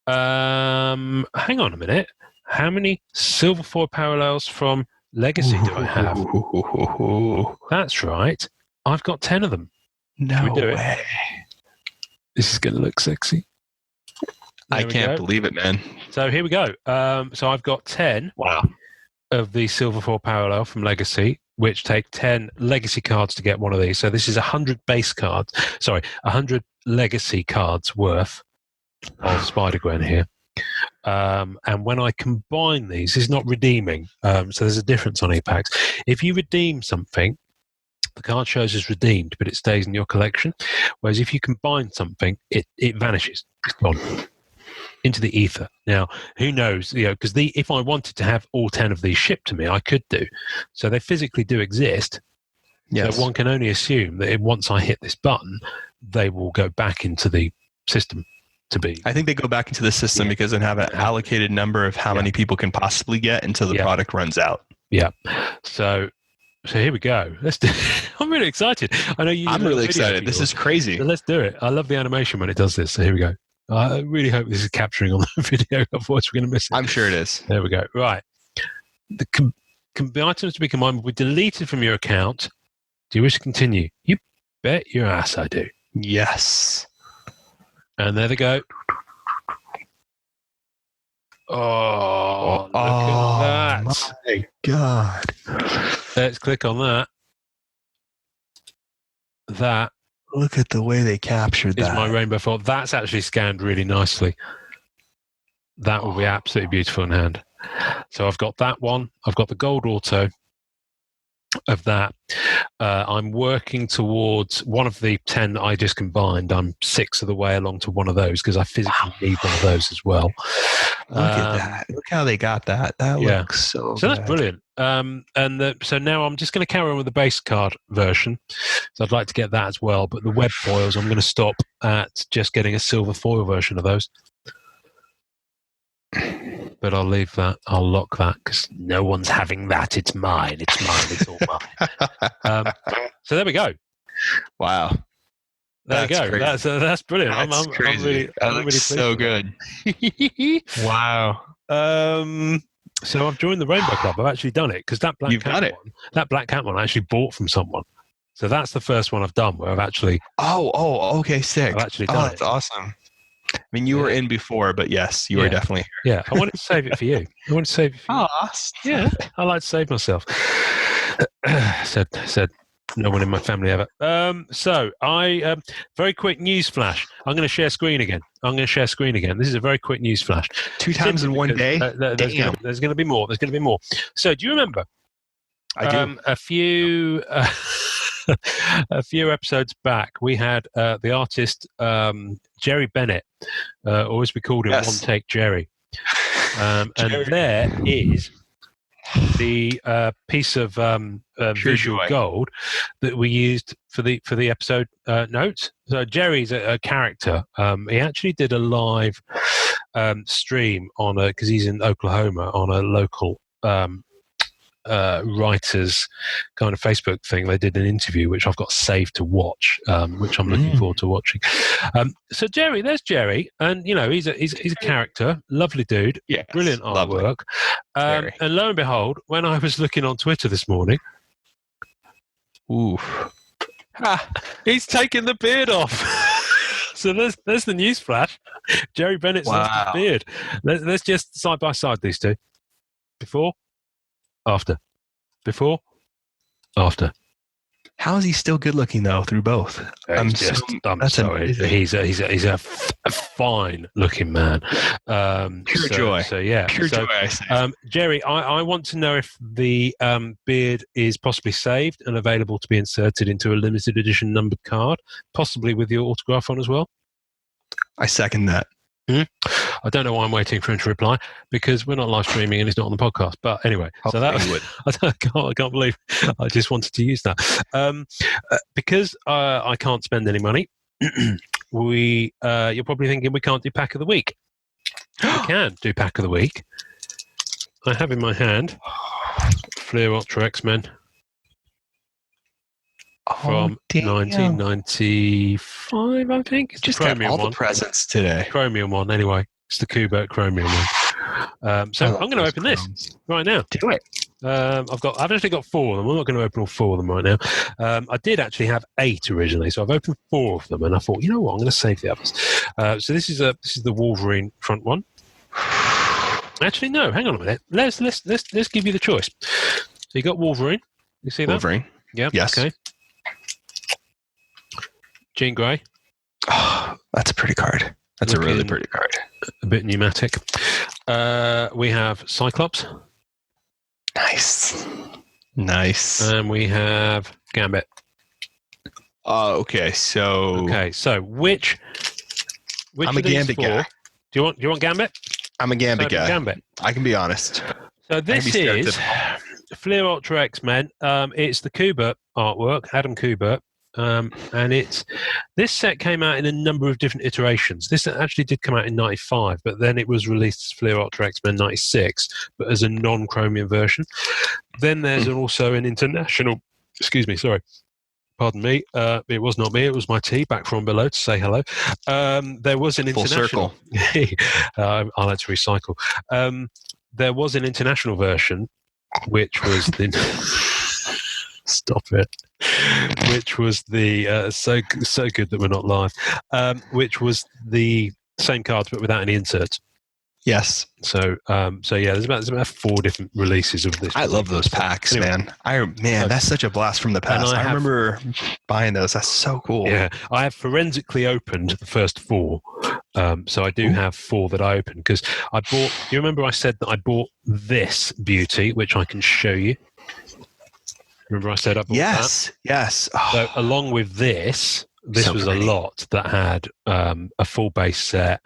Hang on a minute. How many silver foil parallels from Legacy do I have? That's right. I've got 10 of them. No do way. This is going to look sexy. I can't believe it, man. So here we go. So I've got 10 of the silver foil parallel from Legacy, which take 10 Legacy cards to get one of these. So this is 100 100 Legacy cards worth of Spider-Gwen here. And when I combine these, it's not redeeming. So there's a difference on EPAX. If you redeem something, the card shows as redeemed, but it stays in your collection. Whereas if you combine something, it vanishes. It's gone into the ether. Now, who knows? Because if I wanted to have all 10 of these shipped to me, I could do. So they physically do exist. Yes. So one can only assume that once I hit this button, they will go back into the system. I think they go back into the system because they have an allocated number of how many people can possibly get until the product runs out. Yeah. So here we go. Let's do. I'm really excited. I know you. I'm really excited. This is crazy. So let's do it. I love the animation when it does this. So here we go. I really hope this is capturing on the video. Otherwise, we're going to miss it. I'm sure it is. There we go. Right. The items to be combined will be deleted from your account. Do you wish to continue? You bet your ass I do. Yes. And there they go. Oh, look at that. My God. Let's click on that. That Look at the way they captured that. is my rainbow foil. That's actually scanned really nicely. That will be absolutely beautiful in hand. So I've got that one. I've got the gold auto. of that. I'm working towards one of the 10 that I just combined. I'm 6 of the way along to one of those because I physically need one of those as well. Look at that. Look how they got that. That looks so So good. that's brilliant. So now I'm just going to carry on with the base card version. So I'd like to get that as well. But the web foils, I'm going to stop at just getting a silver foil version of those. But I'll leave that. I'll lock that because no one's having that. It's mine. It's mine. It's all mine. So there we go. Wow. There you go. Crazy. That's brilliant. That's crazy. That looks so good. Wow. So I've joined the Rainbow Club. I've actually done it because that black cat one I actually bought from someone. So that's the first one I've done where I've actually. Okay, sick. I've actually done that's awesome. I mean, you were in before, but yes, you were definitely here. Yeah, I wanted to save it for you. Yeah, I like to save myself. said no one in my family ever. So I very quick news flash. I'm going to share screen again. This is a very quick news flash. 2 times in one day. There's going to be more. So do you remember? I do. A few episodes back, we had the artist Jerry Bennett, or as we called him, One Take Jerry. And there is the piece of visual gold that we used for the episode notes. So Jerry's a character. He actually did a live stream on because he's in Oklahoma on a local writers kind of Facebook thing. They did an interview which I've got saved to watch, which I'm looking forward to watching. So there's Jerry, and he's a character, lovely dude, brilliant artwork. And lo and behold, when I was looking on Twitter this morning, he's taken the beard off. So there's the news flash. Jerry Bennett's lost his beard. Let's just side by side these two. Before. After. Before. After. How is he still good looking though through both? I'm sorry. Amazing. He's a fine looking man. Pure joy. So yeah. Pure joy. I say. Jerry, I want to know if the beard is possibly saved and available to be inserted into a limited edition numbered card, possibly with your autograph on as well. I second that. I don't know why I'm waiting for him to reply because we're not live streaming and he's not on the podcast. But anyway, so that I can't believe I just wanted to use that because I can't spend any money. You're probably thinking we can't do pack of the week. We can do pack of the week. I have in my hand Fleer Ultra X-Men from 1995, I think. It's just the Chromium got all one. The presents today. Chromium one, anyway. It's the Kubert Chromium one. So I'm going to open this right now. Do it. I've actually got 4 of them. I'm not going to open all 4 of them right now. I did actually have 8 originally, so I've opened 4 of them, and I thought, you know what, I'm going to save the others. So this is the Wolverine front one. Actually, no, hang on a minute. Let's give you the choice. So you got Wolverine. You see that? Wolverine. Yeah. Yes. Okay. Jean Grey. Oh, that's a pretty card. That's a really pretty card. A bit pneumatic. We have Cyclops. Nice. And we have Gambit. Okay. So which I'm a Gambit guy. Do you want Gambit? I'm a Gambit guy. Gambit. I can be honest. So this is Fleer Ultra X-Men. It's the Kubert artwork, Adam Kubert. And this set came out in a number of different iterations. This actually did come out in 95, but then it was released as Fleer Ultra X-Men 96, but as a non-chromium version. Then there's also an international, pardon me, it was not me, it was my tea back from below to say hello. There was an international. Full circle. I like to recycle. There was an international version, which was the... Stop it. Which was the so good that we're not live. Which was the same cards but without any inserts. Yes. So there's about 4 different releases of this. I love those packs, anyway, man. That's such a blast from the past. I remember buying those. That's so cool. Yeah, I have forensically opened the first 4. So I do have 4 that I opened because I bought. You remember I said that I bought this beauty, which I can show you. Remember I said I bought that? Yes. So along with this So was pretty. a lot that had a full base set,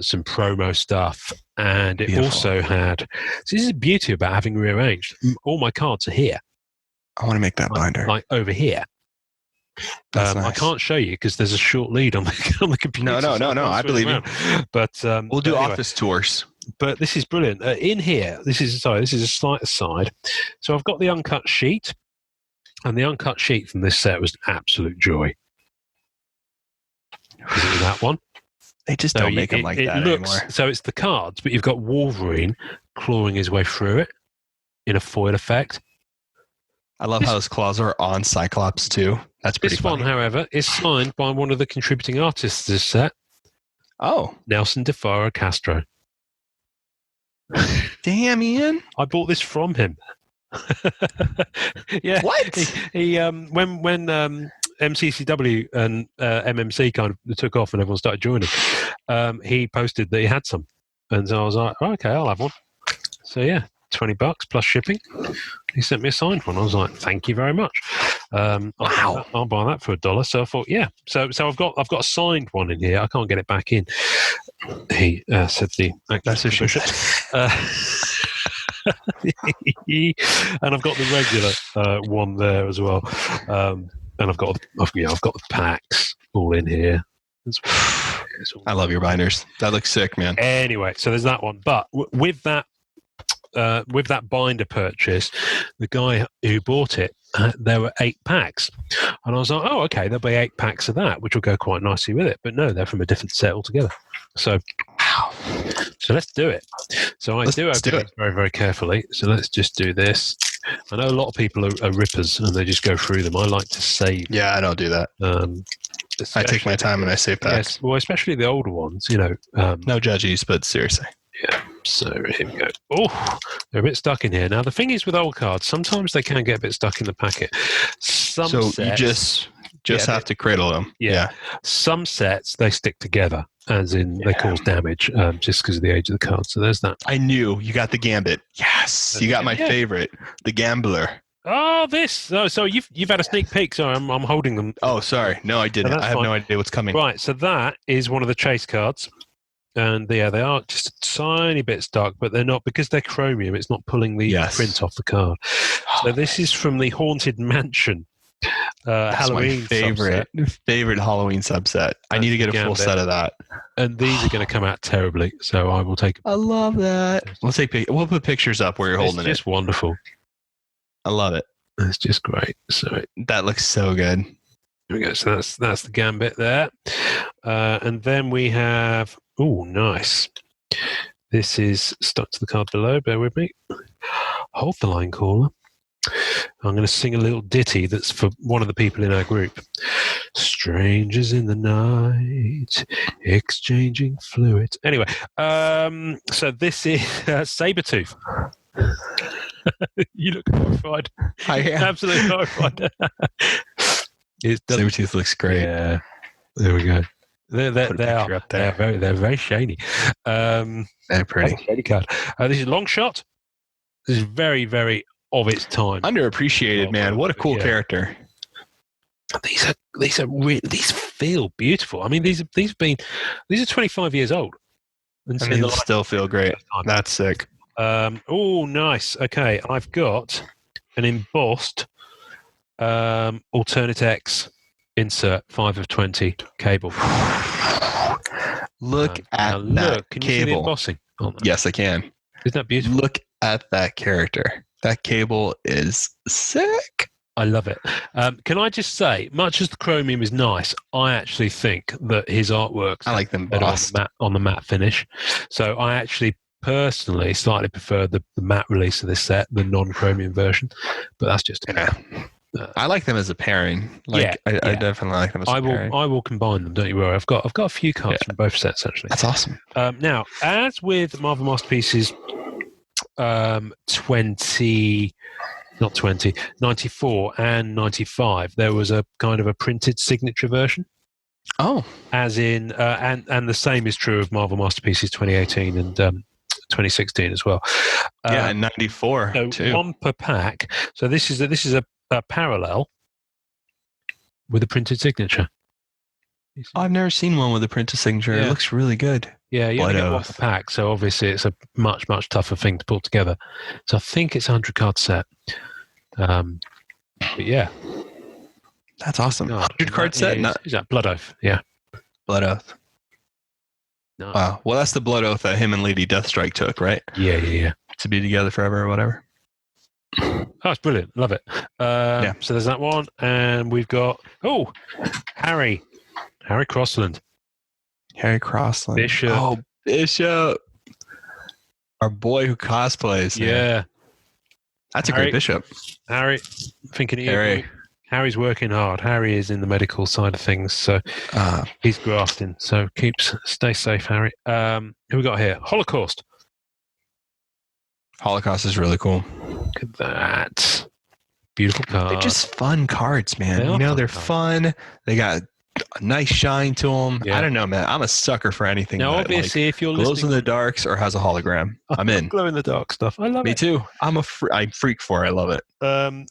some promo stuff, and it Beautiful. also had. So this is the beauty about having rearranged. All my cards are here, I want to make that binder. like over here. That's I nice. can't show you because there's a short lead on the computer. No. I believe you. But We'll do anyway, office tours. But this is brilliant. In here, this is a slight aside. So I've got the uncut sheet, and the uncut sheet from this set was an absolute joy. Is it that one? They just don't make them like that anymore. So it's the cards, but you've got Wolverine clawing his way through it in a foil effect. I love how his claws are on Cyclops too. That's pretty funny. This one, however, is signed by one of the contributing artists to this set. Oh. Nelson DeFaro Castro. Damn, Ian. I bought this from him. Yeah. What? He when MCCW and MMC kind of took off and everyone started joining, he posted that he had some. And so I was like, oh, okay, I'll have one. So yeah, $20 plus shipping. He sent me a signed one. I was like, thank you very much. Wow. I'll buy that for $1. So I thought, yeah. So I've got a signed one in here. I can't get it back in. He said the That's what she said. And I've got the regular one there as well. And I've got the packs all in here. I love your binders. That looks sick, man. Anyway, so there's that one. But with that binder purchase, the guy who bought it, there were 8 packs. And I was like, oh, okay, there'll be 8 packs of that, which will go quite nicely with it. But no, they're from a different set altogether. So, wow. So let's do it. So I do open it very, very carefully. So let's just do this. I know a lot of people are rippers and they just go through them. I like to save. Yeah, I don't do that. I take my time and I save packs. Yes, well, especially the older ones, no judgies, but seriously. Yeah, so here we go. Oh, they're a bit stuck in here. Now, the thing is with old cards, sometimes they can get a bit stuck in the packet. So you just have to cradle them. Yeah. Some sets, they stick together, as in they cause damage just because of the age of the card. So there's that. I knew. You got the Gambit. Yes. You got my favorite, the Gambler. Oh, this. Oh, so you've had a sneak peek. So I'm holding them. Oh, sorry. No, I didn't. I have no idea what's coming. Right, so that is one of the chase cards. And they are just a tiny bit stuck, but they're not, because they're chromium, it's not pulling the print off the card. So this is from the Haunted Mansion Halloween favorite Halloween subset. I need to get a full set of that. And these are going to come out terribly, so I will take. I love that. We'll put pictures up where you're holding it. It's just wonderful. I love it. It's just great. So that looks so good. Here we go. So that's the Gambit there, and then we have. Oh, nice. This is stuck to the card below. Bear with me. Hold the line, caller. I'm going to sing a little ditty that's for one of the people in our group. Strangers in the night, exchanging fluids. Anyway, so this is Sabretooth. You look horrified. I am. Absolutely horrified. Sabretooth looks great. Yeah. There we go. They're very shiny. They're pretty. Shiny card. This is Long Shot. This is very, very of its time. Underappreciated, man. What a cool character. These feel beautiful. I mean, these are 25 years old, and they still feel great. That's sick. Oh, nice. Okay, I've got an embossed Alternate X insert 5 of 20 cable. Look at that Can cable. you see the embossing? Yes, I can. Isn't that beautiful? Look at that character. That cable is sick. I love it. Can I just say, much as the chromium is nice, I actually think that his artworks I like them on the matte finish. So I actually personally slightly prefer the matte release of this set, the non-chromium version. But that's just I like them as a pairing. I definitely like them as a pairing. I will combine them. Don't you worry. I've got a few cards from both sets actually. That's awesome. Now, as with Marvel Masterpieces 94 and 95, there was a kind of a printed signature version. Oh, as in, and the same is true of Marvel Masterpieces 2018 and 2016 as well. Yeah, and 94 so too. one per pack. So this is a parallel with a printed signature. I've never seen one with a printed signature. Yeah. It looks really good. Yeah, you only Blood get one Oath. per pack, so obviously it's a much, much tougher thing to pull together. So I think it's a 100-card set. But yeah. That's awesome. 100-card set? Is that Blood Oath? Yeah. Blood Oath. Nice. Wow. Well, that's the Blood Oath that him and Lady Deathstrike took, right? Yeah. To be together forever or whatever. Oh, it's brilliant. Love it. Yeah. So there's that one. And we've got, Harry Crossland. Harry Crossland. Bishop. Oh, Bishop. Our boy who cosplays. Yeah. Man. That's a great Bishop. Harry, thinking of Harry. you. Harry's working hard. Harry is in the medical side of things, so he's grafting. So stay safe, Harry. Who we got here? Holocaust. Holocaust is really cool. Look at that. Beautiful card. They're just fun cards, man. They're fun. They got a nice shine to them. Yeah. I don't know, man. I'm a sucker for anything now, that obviously, if you're glows in the darks or has a hologram. I'm in. Glow in the dark stuff. I love it. Me too. I'm freak for it. I love it.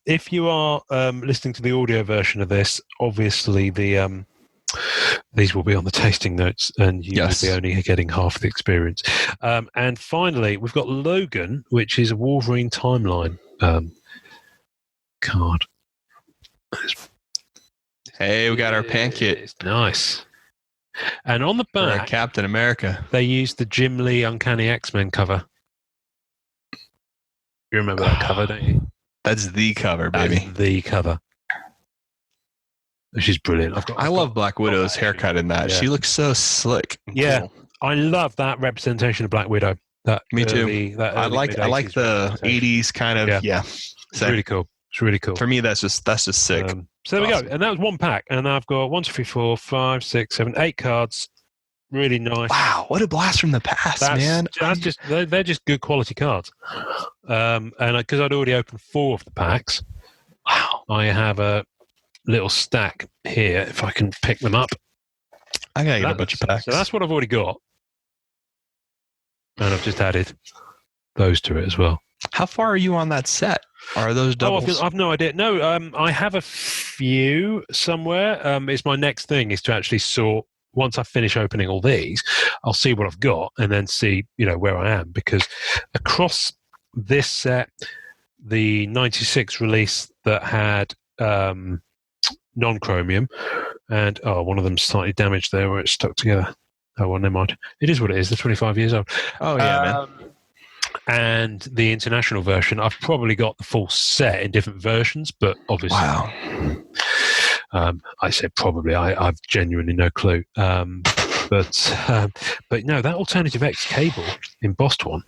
If you are listening to the audio version of this, obviously these will be on the tasting notes, and you will be only getting half the experience. And finally, we've got Logan, which is a Wolverine timeline card. Hey, we got our pan kit. It's nice. And on the back, Captain America. They used the Jim Lee Uncanny X-Men cover. You remember that cover, don't you? That's the cover, baby. That's the cover. Which is brilliant. I love Black Widow's haircut in that. Yeah. She looks so slick. Cool. I love that representation of Black Widow. Me too. I like the 80s kind of. Yeah. It's really cool. It's really cool. For me, that's just sick. So there we go. And that was one pack. And I've got 1, 2, 3, 4, 5, 6, 7, 8 cards. Really nice. Wow, what a blast from the past, man. They're just good quality cards. And because I'd already opened 4 of the packs, I have a little stack here, if I can pick them up. I gotta get a bunch of packs. So that's what I've already got. And I've just added those to it as well. How far are you on that set? Are those doubles? I've no idea. No, I have a few somewhere. It's my next thing is to actually sort. Once I finish opening all these, I'll see what I've got and then see, where I am. Because across this set, the 96 release that had non-chromium, and one of them's slightly damaged there where it's stuck together. Oh, well, never mind. It is what it is. They're 25 years old. Oh, yeah, man. And the international version, I've probably got the full set in different versions, but obviously... Wow. I said probably. I've genuinely no clue. But no, that Alternative X cable embossed one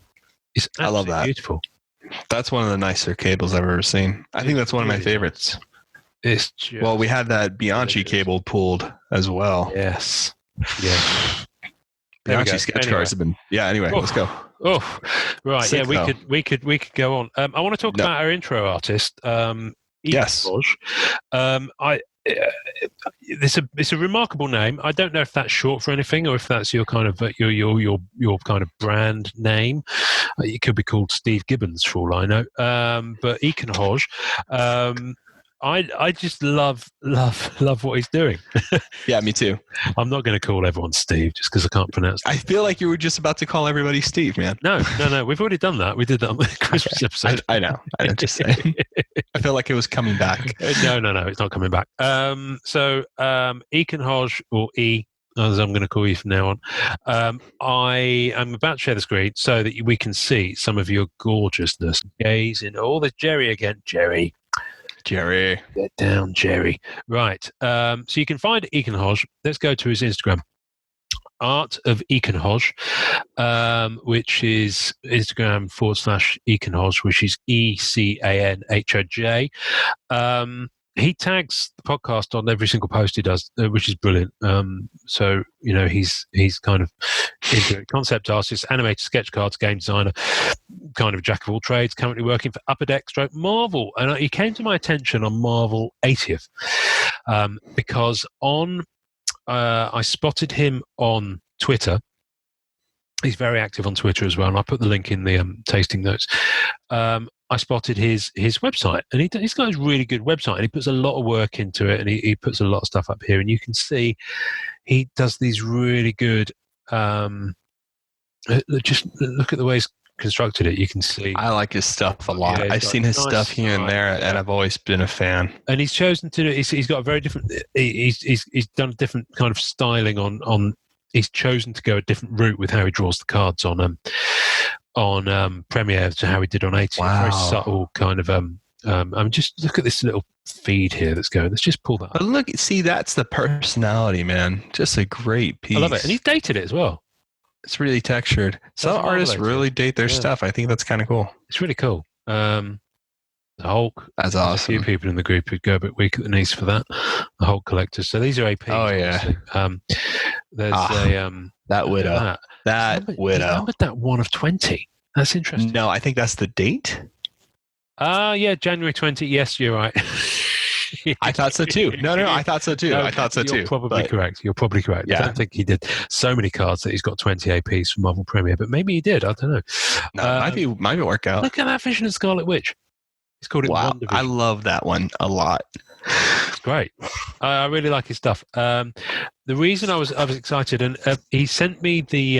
is absolutely I love that. Beautiful. That's one of the nicer cables I've ever seen. I think that's one of my favorites. It's just well, we had that Bianchi cable pulled as well. Yes. Yeah. Bianchi sketch cards have been. Yeah. Anyway, let's go. Oh, right. Sick, yeah, we could go on. I want to talk about our intro artist. Yes. It's a remarkable name. I don't know if that's short for anything or if that's your kind of your kind of brand name. It could be called Steve Gibbons for all I know. But ECANHOJ, I just love what he's doing. Yeah, me too. I'm not going to call everyone Steve just because I can't pronounce it. I feel like you were just about to call everybody Steve, man. No. We've already done that. We did that on the Christmas episode. I know. I'm just saying. I feel like it was coming back. No. It's not coming back. ECANHOJ, or E, as I'm going to call you from now on. I am about to share the screen so that we can see some of your gorgeousness. Gaze in. Oh, there's Jerry again. Jerry. Get down, Jerry. Right. So you can find ECANHOJ. Let's go to his Instagram. Art of ECANHOJ, which is Instagram /ECANHOJ, which is ECANHOJ. He tags the podcast on every single post he does, which is brilliant. So, he's kind of into it. Concept artist, animator, sketch cards, game designer, kind of jack of all trades, currently working for Upper Deck / Marvel. And he came to my attention on Marvel 80th because I spotted him on Twitter He's very active on Twitter as well, and I put the link in the tasting notes. I spotted his website, and he's got a really good website, and he puts a lot of work into it, and he puts a lot of stuff up here, and you can see he does these really good. Just look at the way he's constructed it. You can see. I like his stuff a lot. Yeah, I've seen his stuff here and there, and I've always been a fan. And he's chosen to. He's got a very different. He's done a different kind of styling on. He's chosen to go a different route with how he draws the cards on Premiere to how he did on 80. Wow. Very subtle kind of. Just look at this little feed here that's going. Let's just pull that up. But look, see, that's the personality, man. Just a great piece. I love it, and he's dated it as well. It's really textured. Some artists really date their stuff. I think that's kind of cool. It's really cool. The Hulk. That's awesome. A few people in the group who go a bit weak at the knees for that. The Hulk collectors. So these are APs. Oh yeah. There's that widow. That widow. He numbered that 1 of 20. That's interesting. No, I think that's the date. Yeah, January 20. Yes, you're right. I thought so too. No, I thought so too. No, I thought so too. You're probably correct. You're probably correct. Yeah. I don't think he did so many cards that he's got 20 APs for Marvel Premiere, but maybe he did. I don't know. No, might be work out. Look at that Vision of Scarlet Witch. He's called it WandaVision. I love that one a lot. It's great. I really like his stuff. The reason I was excited, and he sent me the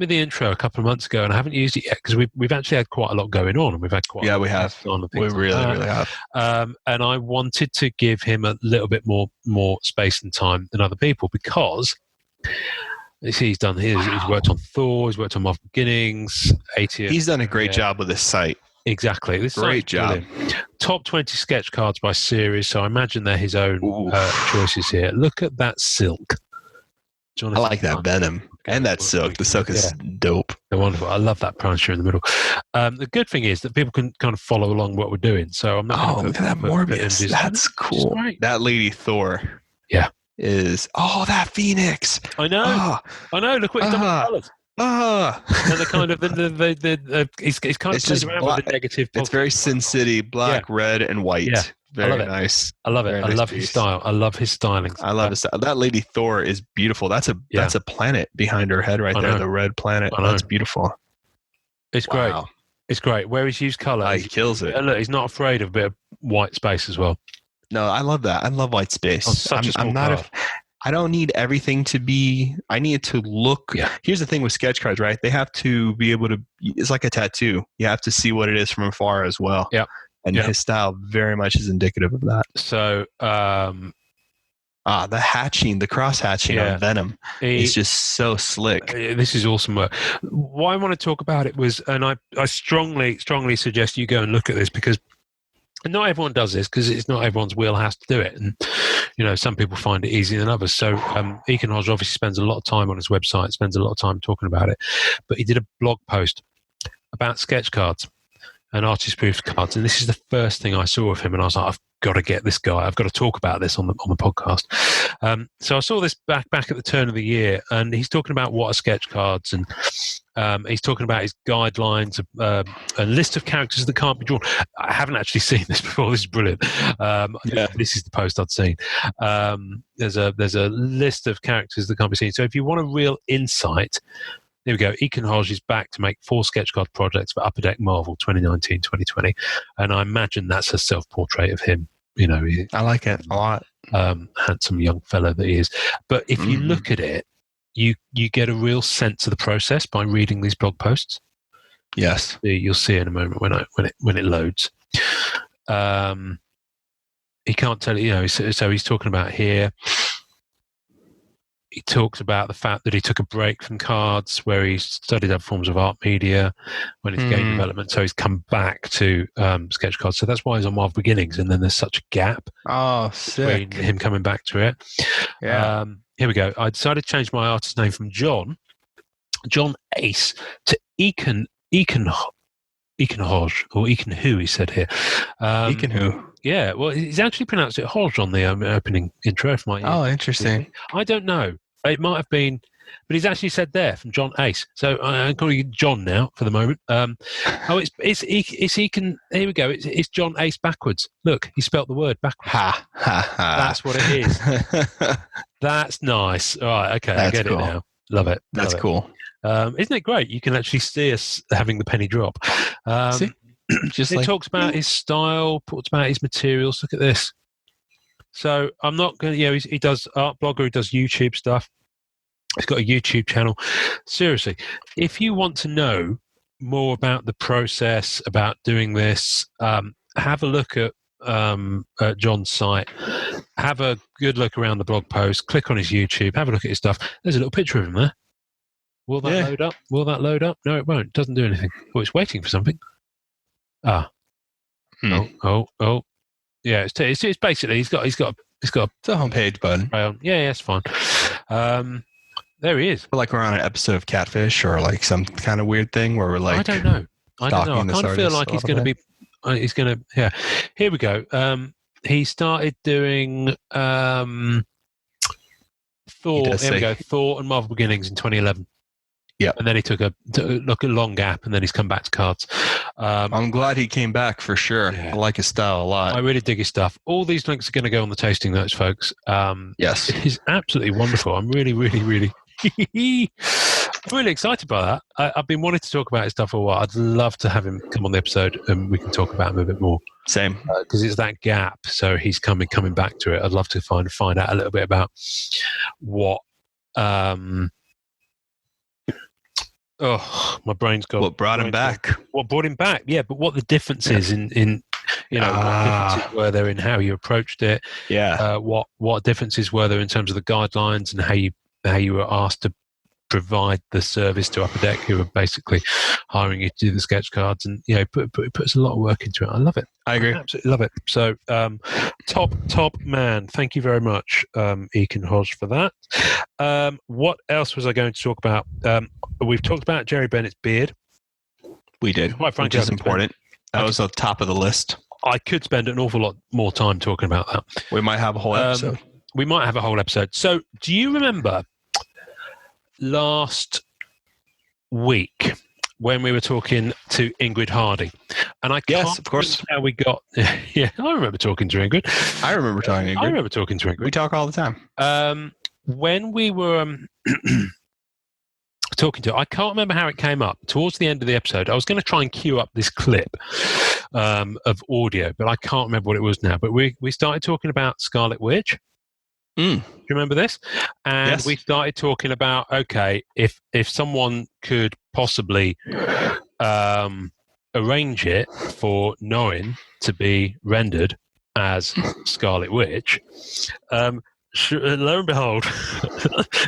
intro a couple of months ago, and I haven't used it yet because we've actually had quite a lot going on, and we've had quite we have. We really have. And I wanted to give him a little bit more space and time than other people because. You see, he's worked on Thor, he's worked on Marvel Beginnings, 80. He's done a great job with this site. Exactly. This great job. Top 20 sketch cards by series, so I imagine they're his own choices here. Look at that silk. I like that venom and that silk. The silk is dope. They're wonderful. I love that Punisher in the middle. The good thing is that people can kind of follow along what we're doing. So I'm not. Look at that Morbius. That's cool. That Lady Thor. Yeah. That Phoenix. I know. Look what he's done with the colours. And the kind of he's kind of played around with the negative. It's very Sin City, black, red, and white. Yeah. Very nice. I love it. I love his style. I love his styling. I love his style. That Lady Thor is beautiful. That's a planet behind her head right there. The red planet. That's beautiful. It's great. It's great. Where he's used colour. He kills it. And look, he's not afraid of a bit of white space as well. No, I love that. I love white space. I don't need everything to be. I need it to look. Yeah. Here's the thing with sketch cards, right? They have to be able to. It's like a tattoo. You have to see what it is from afar as well. Yeah. And his style very much is indicative of that. So, the hatching, the cross hatching on Venom is just so slick. This is awesome work. Why I want to talk about it was, and I strongly suggest you go and look at this because. And not everyone does this because it's not everyone's wheelhouse to do it. And, some people find it easier than others. So ECANHOJ obviously spends a lot of time on his website, spends a lot of time talking about it. But he did a blog post about sketch cards and artist proof cards. And this is the first thing I saw of him. And I was like, I've got to get this guy. I've got to talk about this on the podcast. So I saw this back at the turn of the year. And he's talking about what are sketch cards and he's talking about his guidelines, a list of characters that can't be drawn. I haven't actually seen this before. This is brilliant. This is the post I'd seen. There's a list of characters that can't be seen. So if you want a real insight, there we go. ECANHOJ is back to make 4 sketch card projects for Upper Deck Marvel 2019-2020. And I imagine that's a self-portrait of him. I like it a lot. Handsome young fellow that he is. But if you look at it, you get a real sense of the process by reading these blog posts. Yes, you'll see in a moment when it loads. He can't tell you. So he's talking about here. He talks about the fact that he took a break from cards, where he studied other forms of art media when he's game development. So he's come back to sketch cards. So that's why he's on Marvel Beginnings, and then there's such a gap between him coming back to it. Yeah. Here we go. I decided to change my artist name from John Ace to ECANHOJ, or ECANHOJ, he said here. ECANHOJ. Yeah, well, he's actually pronounced it Hoj on the opening intro. Oh, interesting. I don't know. It might have been, but he's actually said there from John Ace. So I'm calling you John now for the moment. It's Econ. Here we go. It's John Ace backwards. Look, he spelt the word backwards. Ha ha ha. That's what it is. That's nice. All right. Okay, I get it now. Love it. That's Love cool. it. Isn't it great? You can actually see us having the penny drop. See? Just it like talks about his style, talks about his materials. Look at this. So I'm not going to, he does art blogger, he does YouTube stuff. He's got a YouTube channel. Seriously, if you want to know more about the process, about doing this, have a look at John's site. Have a good look around the blog post. Click on his YouTube. Have a look at his stuff. There's a little picture of him there. Will that load up? Will that load up? No, it won't. It doesn't do anything. Oh, it's waiting for something. Oh. Yeah, it's basically he's got it's a homepage button. Yeah, it's fine. There he is. Like we're on an episode of Catfish or like some kind of weird thing where we're like, I don't know. I kind of feel like he's going to be. He's going to. Yeah. Here we go. He started doing Thor. There we go. Thor and Marvel Beginnings in 2011. Yeah, and then he took a long gap, and then he's come back to cards. I'm glad he came back for sure. Yeah. I like his style a lot. I really dig his stuff. All these links are going to go on the tasting notes, folks. Yes, he's absolutely wonderful. I'm really, really, really, really excited by that. I've been wanting to talk about his stuff for a while. I'd love to have him come on the episode, and we can talk about him a bit more. Same, because it's that gap. So he's coming back to it. I'd love to find out a little bit about what. Oh, my brain's gone. What brought him back? What brought him back? Yeah, but what the difference is in what differences were there in how you approached it? Yeah. What differences were there in terms of the guidelines and how you were asked to provide the service to Upper Deck, who were basically hiring you to do the sketch cards, and it puts a lot of work into it. I love it. I agree. I absolutely love it. So, top man. Thank you very much, ECANHOJ, for that. What else was I going to talk about? We've talked about Jerry Bennett's beard. We did, quite frankly, which is important. That was on top of the list. I could spend an awful lot more time talking about that. We might have a whole episode. So, do you remember last week when we were talking to Ingrid Hardy? And yes, of course. How we got? Yeah, I remember talking to Ingrid. I remember talking to Ingrid. I remember talking to Ingrid. We talk all the time. When we were talking to her, I can't remember how it came up. Towards the end of the episode, I was going to try and queue up this clip of audio, but I can't remember what it was now. But we started talking about Scarlet Witch. Do you remember this? And yes. We started talking about, okay, if someone could possibly arrange it for Norrin to be rendered as Scarlet Witch, lo and behold,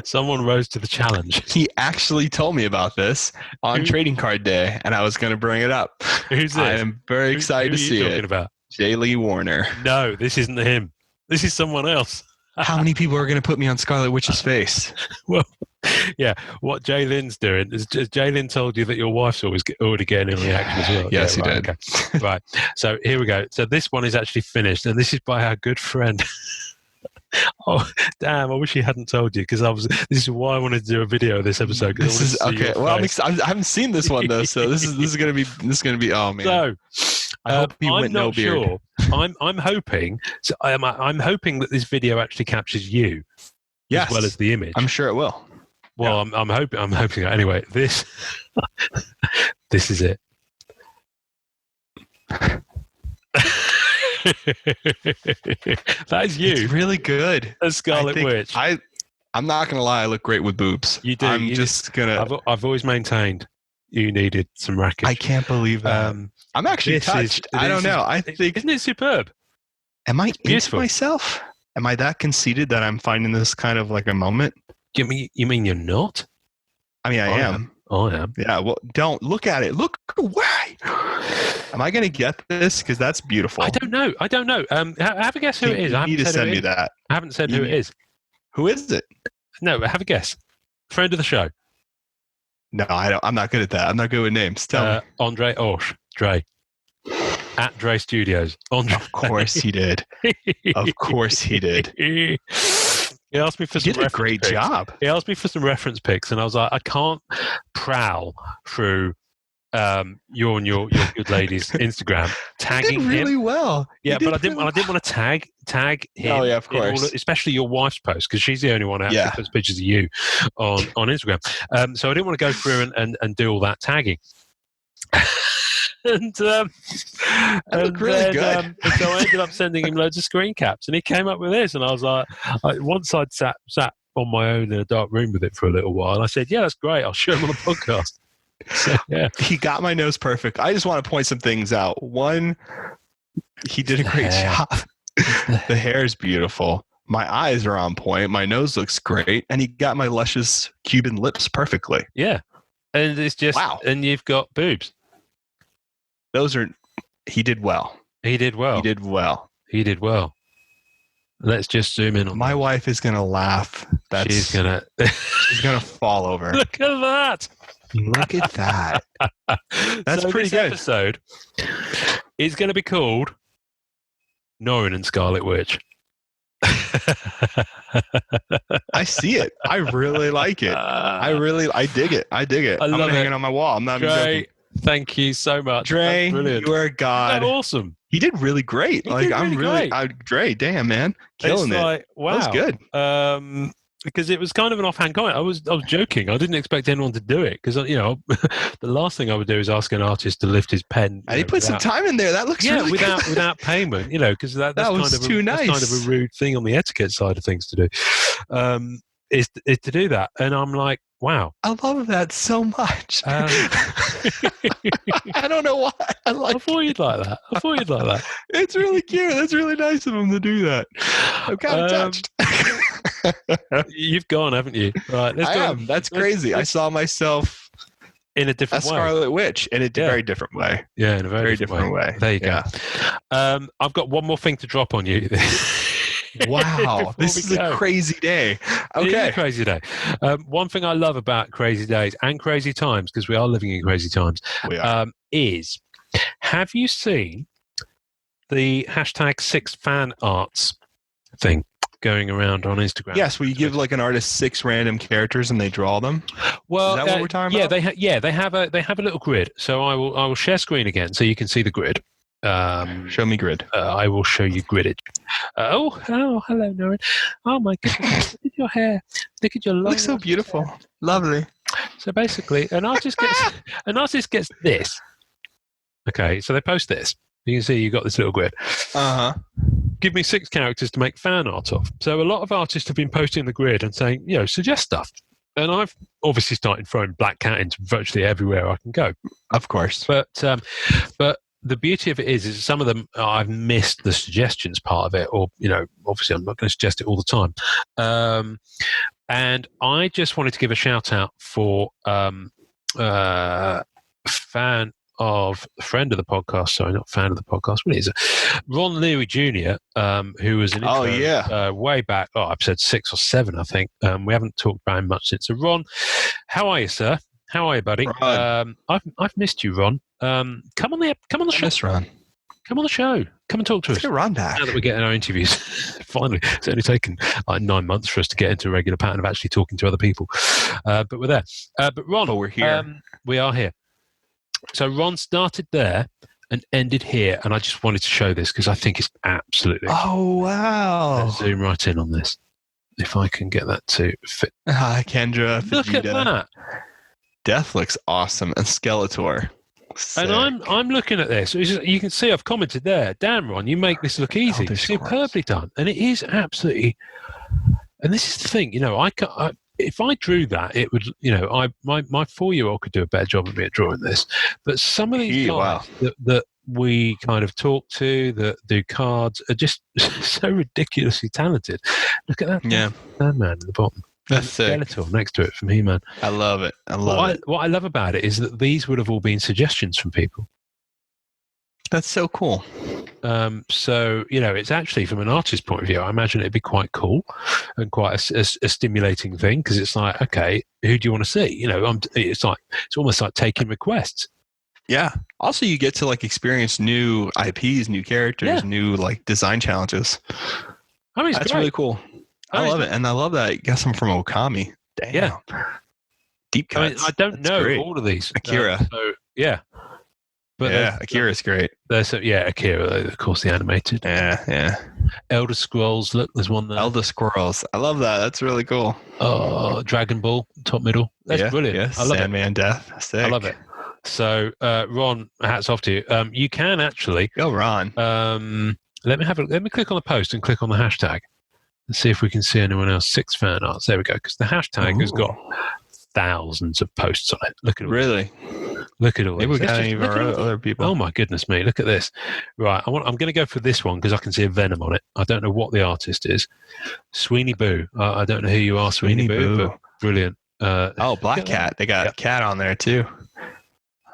someone rose to the challenge. He actually told me about this on trading card day, and I was going to bring it up. Who's this? I am very excited to see it. About? J. Lee Warner. No, this isn't him. This is someone else. How many people are going to put me on Scarlet Witch's face? Well, yeah. What Jay Lynn's doing is Jay Lynn told you that your wife's already getting a reaction as well. Yes, he did. Okay. Right. So here we go. So this one is actually finished, and this is by our good friend. Oh, damn! I wish he hadn't told you, because this is why I wanted to do a video of this episode. This is okay. Well, I haven't seen this one though, so this is gonna be Oh man! So I hope he went no beard. Sure. I'm hoping. So I'm hoping that this video actually captures you, yes, as well as the image. I'm sure it will. Well, yeah. I'm hoping. Anyway, this is it. That is you. It's really good. A Scarlet Witch. I'm not gonna lie. I look great with boobs. You do. I've always maintained you needed some racket. I can't believe that. I'm actually touched. I don't know. I think, isn't it superb? Am I into myself? Am I that conceited that I'm finding this kind of like a moment? You mean you're not? I mean, I am. I am. Yeah. Well, don't look at it. Look away. Am I going to get this? Because that's beautiful. I don't know. Have a guess who it is. You need to send me that. I haven't said who it is. Who is it? No, have a guess. Friend of the show. No, I don't. I'm not good at that. I'm not good with names. Tell me. Andre Orsh. Dre. At Dre Studios. Andre. Of course he did. Of course he did. He asked me for some reference pics. He did a great job. He asked me for some reference pics, and I was like, I can't prowl through you on your good lady's Instagram, tagging Did really him. well. Yeah, but I didn't want to tag him. Oh yeah, of in course. especially your wife's post, because she's the only one who actually puts pictures of you on Instagram. So I didn't want to go through and do all that tagging. And looked really good. And so I ended up sending him loads of screen caps, and he came up with this. And I was like, once I'd sat on my own in a dark room with it for a little while, I said, "Yeah, that's great. I'll share him on the podcast." So, yeah, he got my nose perfect. I just want to point some things out. One, he did a great job. The hair is beautiful. My eyes are on point. My nose looks great, and he got my luscious Cuban lips perfectly. Yeah, and it's just wow. And you've got boobs. He did well. He did well. He did well. Let's just zoom in on my wife is gonna laugh. She's gonna fall over. Look at that. Look at that. That's so pretty this good. Episode is going to be called Norrin and Scarlet Witch. I see it. I really like it. I dig it. I dig it. I'm hanging on my wall. I'm not even joking. Thank you so much. Dre, you are a god. That's awesome. He did really great. Dre, damn man, killing it. Like, wow. That was good. Because it was kind of an offhand comment. I was joking. I didn't expect anyone to do it because the last thing I would do is ask an artist to lift his pen. And he put some time in there. That looks really good. without payment. Because that's that was kind of too nice. That's kind of a rude thing on the etiquette side of things to do. Is to do that, and I'm like, wow, I love that so much. I don't know why. I thought you'd like that. It's really cute. That's really nice of him to do that. I'm kind of touched. You've gone, haven't you? Right. I am. That's crazy. I saw myself in a different way. Scarlet Witch in a very different way. Yeah, in a very different way. There you go. I've got one more thing to drop on you. Wow, this is a crazy day. Okay, it is a crazy day. One thing I love about crazy days and crazy times, because we are living in crazy times, is have you seen the hashtag 6fanarts thing going around on Instagram? Yes, where you give like an artist 6 random characters and they draw them. Well, is that what we're talking about? They have a little grid. So I will share screen again so you can see the grid. Show me grid. I will show you griddage. Hello, Norrin. Oh my goodness! Look at your hair. Look at your long. Looks so beautiful. Hair. Lovely. So basically, an artist gets this. Okay, so they post this. You can see you got this little grid. Give me 6 characters to make fan art of. So a lot of artists have been posting the grid and saying, suggest stuff. And I've obviously started throwing Black Cat into virtually everywhere I can go. Of course. But the beauty of it is some of them I've missed the suggestions part of it, or obviously I'm not going to suggest it all the time. And I just wanted to give a shout out for friend of the podcast. Sorry, not fan of the podcast. What is it? Ron Leary Jr., who was an intro way back. Episode 6 or 7, I think. We haven't talked about him much since. So, Ron, how are you, sir? How are you, buddy? I've missed you, Ron. Come on the show. Ron. Come on the show. Come and talk to us. Let's get Ron back. Now that we're getting our interviews, finally, it's only taken like 9 months for us to get into a regular pattern of actually talking to other people. But we're there. But Ron, we're here. We are here. So Ron started there and ended here, and I just wanted to show this because I think it's absolutely. Oh wow! Let's zoom right in on this. If I can get that to fit. Kendra, look Vegeta. At that. Death looks awesome, and Skeletor. Sick. And I'm looking at this. You can see I've commented there. Damn, Ron, you make this look easy. Superbly done, and it is absolutely. And this is the thing, if I drew that, it would, my 4-year-old could do a better job of me at drawing this. But some of these guys that we kind of talk to, that do cards, are just so ridiculously talented. Look at that. Yeah, man at the bottom. That's sick. Skeletor next to it from He-Man. I love it. What I love about it is that these would have all been suggestions from people. That's so cool. So, it's actually from an artist's point of view, I imagine it'd be quite cool and quite a stimulating thing, because it's like, okay, who do you want to see? It's almost like taking requests. Yeah. Also, you get to experience new IPs, new characters, new design challenges. I mean, that's really cool. I love it. And I love that I guess I'm from Okami. Damn. Yeah. Deep cuts. I don't know all of these. Akira. Yeah. But yeah, Akira's great. there's Akira, of course, the animated. Yeah. Elder Scrolls, look, there's one there. Elder Squirrels. I love that. That's really cool. Oh, Dragon Ball, top middle. That's brilliant. Yeah. I love Sandman Death. Sick. I love it. So, Ron, hats off to you. You can actually Go, Ron. let me click on the post and click on the hashtag and see if we can see anyone else. 6 fan arts. There we go. Because the hashtag has got thousands of posts on it. Look at it. Really? Look at all. Maybe we got any of our other people. Oh my goodness me! Look at this. Right, I'm going to go for this one because I can see a Venom on it. I don't know what the artist is. Sweeney Boo. I don't know who you are, Sweeney Boo, but brilliant. Black Cat. They got a cat on there too.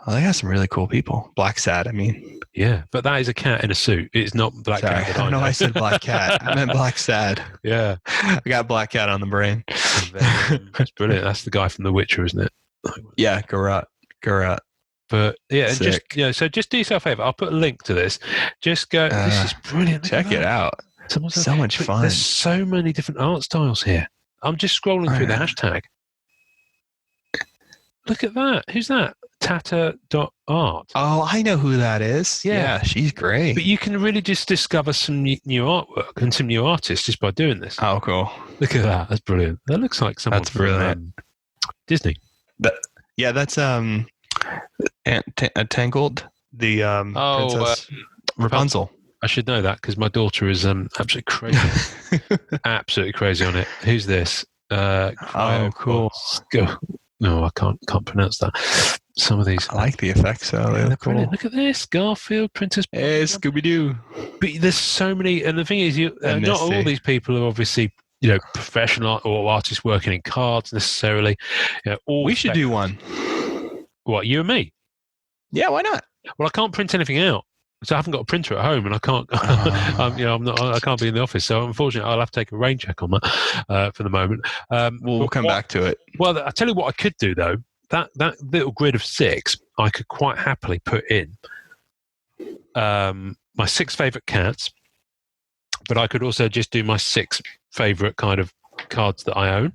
Oh, they got some really cool people. Black Sad, I mean. Yeah, but that is a cat in a suit. It's not Black Sorry, Cat. I know I said Black Cat. I meant Black Sad. Yeah. I got Black Cat on the brain. That's brilliant. That's the guy from The Witcher, isn't it? Yeah, Garrett. But yeah, and Sick. so just do yourself a favor. I'll put a link to this. Just go. This is brilliant. Look Check at it that. out. Someone's So much fun. There's so many different art styles here. I'm just scrolling through the hashtag. Look at that. Who's that? Tata.art. Oh, I know who that is. Yeah. She's great. But you can really just discover some new artwork and some new artists just by doing this. Oh, cool. Look at that. That's brilliant. That looks like someone That's from brilliant. Disney. Yeah, that's Tangled, the Princess Rapunzel. I should know that because my daughter is absolutely crazy. Absolutely crazy on it. Who's this? Cool. No, I can't pronounce that. Some of these. I like the effects, though. They're cool. Brilliant. Look at this. Garfield, Princess. Hey, Scooby-Doo. But there's so many, and the thing is, not all these people are obviously, professional or artists working in cards necessarily. We should do one. What, you and me? Yeah, why not? Well, I can't print anything out. So I haven't got a printer at home, and I can't. I can't be in the office. So unfortunately, I'll have to take a rain check on that for the moment. We'll come back to it. Well, I tell you what, I could do though. That little grid of 6, I could quite happily put in my 6 favorite cats, but I could also just do my 6 favorite kind of cards that I own.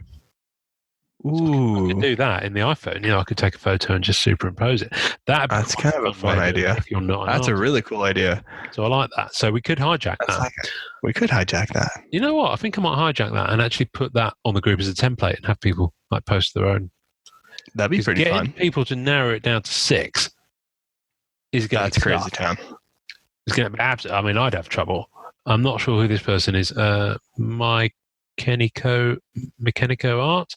Ooh, I could do that in the iPhone. I could take a photo and just superimpose it. That's kind of a fun idea. If you're not, that's a really cool idea. So I like that. So we could hijack that. We could hijack that. You know what? I think I might hijack that and actually put that on the group as a template and have people post their own. That'd be pretty fun. Getting people to narrow it down to 6 is going to be crazy town. It's going to be absolutely. I mean, I'd have trouble. I'm not sure who this person is. Mechanico Art.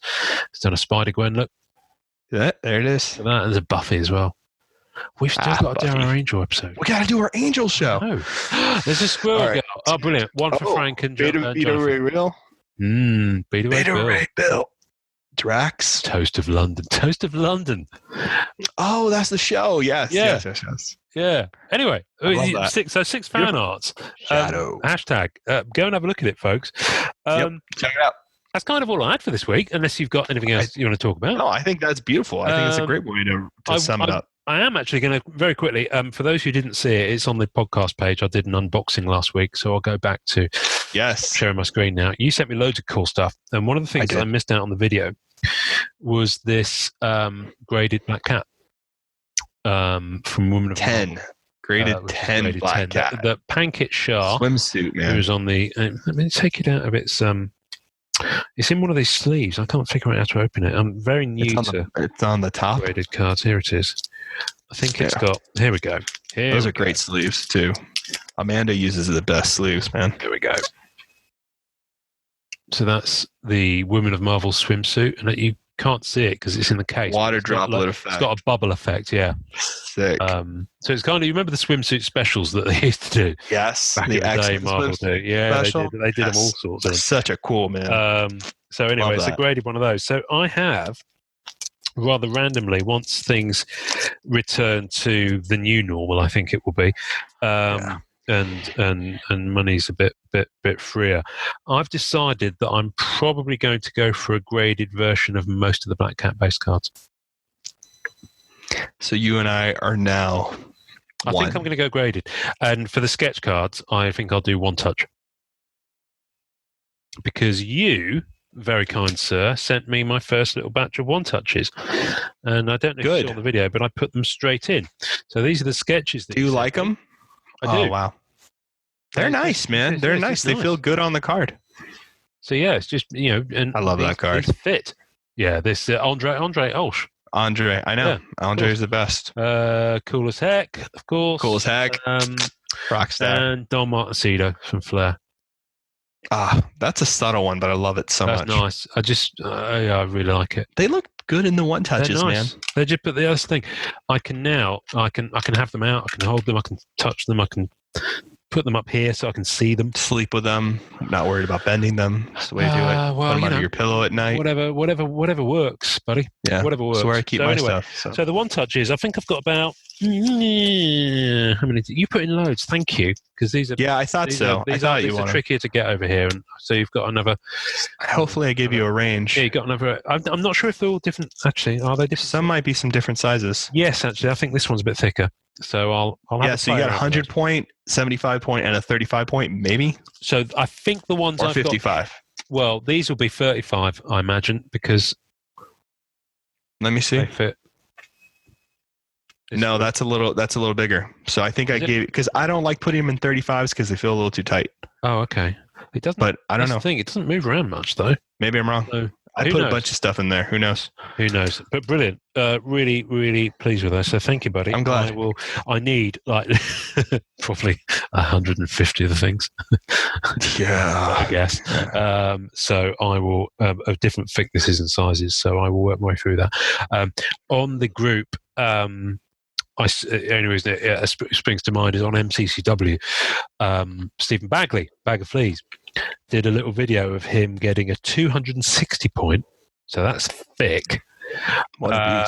It's done a Spider-Gwen look. Yeah, there it is. And there's a Buffy as well. We've still got to do our Angel episode. We got to do our Angel show. Oh. There's a Squirrel Girl. Oh, brilliant. One for Frank and Beta Ray Bill. Beta Ray Bill. Drax. Toast of London. Oh, that's the show. Yes. Yeah. Anyway, 6 fan arts. Shadow. Hashtag. Go and have a look at it, folks. Check it out. That's kind of all I had for this week, unless you've got anything else you want to talk about. No, I think that's beautiful. I think it's a great way to sum it up. I am actually going to, very quickly, for those who didn't see it, it's on the podcast page. I did an unboxing last week, so I'll go back to sharing my screen now. You sent me loads of cool stuff, and one of the things that I missed out on the video was this graded black cat from Women of 10. Graded 10 black cat. The Pankit Shah swimsuit, man. Who's on the, let me take it out of its, it's in one of these sleeves. I can't figure out how to open it. I'm very new to it's on the top. Graded cards. Here it is. I think it's got, here we go. Those are great sleeves too. Amanda uses the best sleeves, man. Here we go. So that's the Women of Marvel swimsuit, and you can't see it because it's in the case. Water droplet effect. It's got a bubble effect, yeah. Sick. So it's kind of, you remember the swimsuit specials that they used to do? Yes. Back in the day, Marvel do. Yeah, they did them all sorts of them. Such a cool, man. So anyway, it's a graded one of those. So I have, rather randomly, once things return to the new normal, I think it will be, and money's a bit freer, I've decided that I'm probably going to go for a graded version of most of the Black Cat base cards. So you and I are now I think I'm going to go graded. And for the sketch cards, I think I'll do one touch. Because you very kind sir, sent me my first little batch of one-touches. And I don't know if you saw the video, but I put them straight in. So these are the sketches. Do you like them? I do. Oh, wow. They're nice, man. They're nice. They feel good on the card. So, yeah, it's just, and I love that card. These fit. Yeah, this Andre Olsch. Andre, I know. Yeah, Andre's the best. Cool as heck, of course. Cool as heck. Rockstar. And Don Martesino from Flair. That's a subtle one, but I love it so much. That's nice. I really like it. They look good in the one touches, man. They're just, but the other thing, I can have them out. I can hold them. I can touch them. I can put them up here so I can see them. Sleep with them. Not worried about bending them. That's the way to do it. Well, put them under your pillow at night. Whatever works, buddy. Yeah, whatever works. That's where I keep my stuff. So the one touches, I think I've got about how many? You put in loads. Thank you, because these are. Yeah, I thought so. These are trickier to get over here, and so you've got another. Hopefully, I gave you a range. Yeah, you got another. I'm not sure if they're all different. Actually, are they different? Some might be some different sizes. Yes, actually, I think this one's a bit thicker. So I'll have yeah, so you got a 100 point, 75 point, and a 35 point, maybe? So I think the ones I've 55. got... Well, these will be 35, I imagine, because... Let me see. They fit. No, that's a little bigger. So I think I gave... Because I don't like putting them in 35s because they feel a little too tight. Oh, okay. It doesn't... But I don't know. That's the thing. It doesn't move around much, though. Maybe I'm wrong. So, I put a bunch of stuff in there. Who knows? Who knows? But brilliant. Really, really pleased with that. So thank you, buddy. I'm glad. I need like probably 150 of the things. Yeah. I guess. So I will of different thicknesses and sizes. So I will work my way through that. On the group, the only reason it springs to mind is on MCCW. Stephen Bagley, Bag of Fleas, did a little video of him getting a 260 point. So that's thick. What a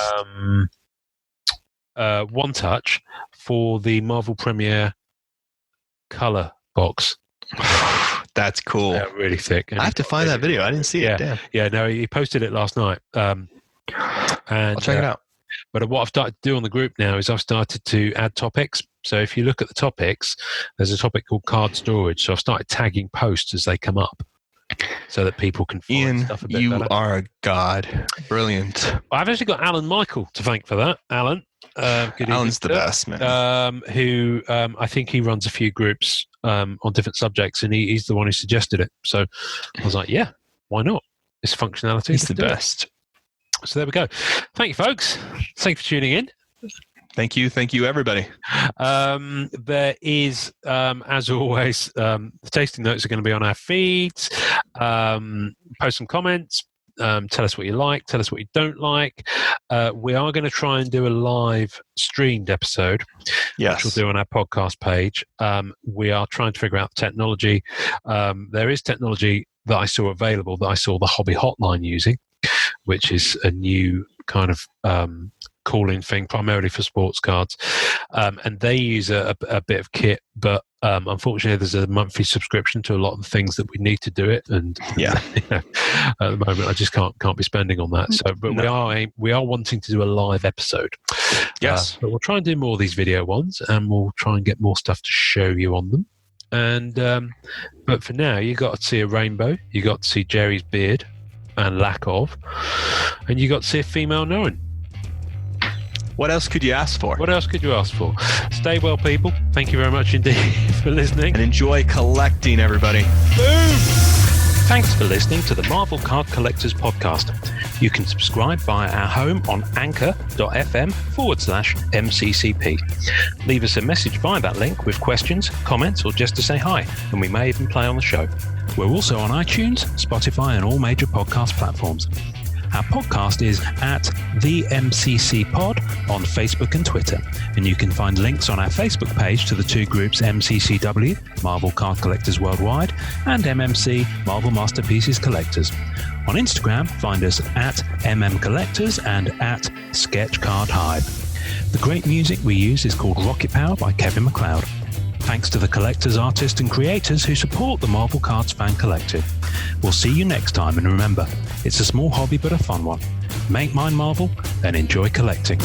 beast. One touch for the Marvel Premiere color box. That's cool. Yeah, really thick. And I have to find that video. I didn't see it. Damn. Yeah, no, he posted it last night. And I'll check it out. But what I've started to do on the group now is I've started to add topics. So if you look at the topics, there's a topic called card storage. So I've started tagging posts as they come up so that people can find Ian, stuff a bit you better. are a god. Brilliant. I've actually got Alan Michael to thank for that. Alan. Good Alan's the best, man. Who I think he runs a few groups on different subjects, and he's the one who suggested it. So I was like, yeah, why not? It's functionality. He's the best. So there we go. Thank you, folks. Thank you for tuning in. Thank you, everybody. There is, as always, the tasting notes are going to be on our feeds. Post some comments. Tell us what you like. Tell us what you don't like. We are going to try and do a live streamed episode, which we'll do on our podcast page. We are trying to figure out the technology. There is technology that I saw available that I saw the Hobby Hotline using, which is a new kind of calling thing primarily for sports cards, and they use a bit of kit, but unfortunately there's a monthly subscription to a lot of the things that we need to do it, and at the moment I just can't be spending on that. So but we are wanting to do a live episode, but we'll try and do more of these video ones, and we'll try and get more stuff to show you on them. And but for now, you got to see a rainbow, you got to see Jerry's beard and lack of, and you got to see a female Norrin. What else could you ask for? What else could you ask for? Stay well, people. Thank you very much indeed for listening. And enjoy collecting, everybody. Boom! Thanks for listening to the Marvel Card Collectors Podcast. You can subscribe via our home on anchor.fm/MCCP. Leave us a message via that link with questions, comments, or just to say hi, and we may even play on the show. We're also on iTunes, Spotify, and all major podcast platforms. Our podcast is at the MCC Pod on Facebook and Twitter, and you can find links on our Facebook page to the two groups MCCW, Marvel Card Collectors Worldwide, and MMC, Marvel Masterpieces Collectors. On Instagram, find us at MM Collectors and at Sketch Card Hive. The great music we use is called Rocket Power by Kevin MacLeod. Thanks to the collectors, artists, and creators who support the Marvel Cards Fan Collective. We'll see you next time, and remember, it's a small hobby but a fun one. Make mine Marvel and enjoy collecting.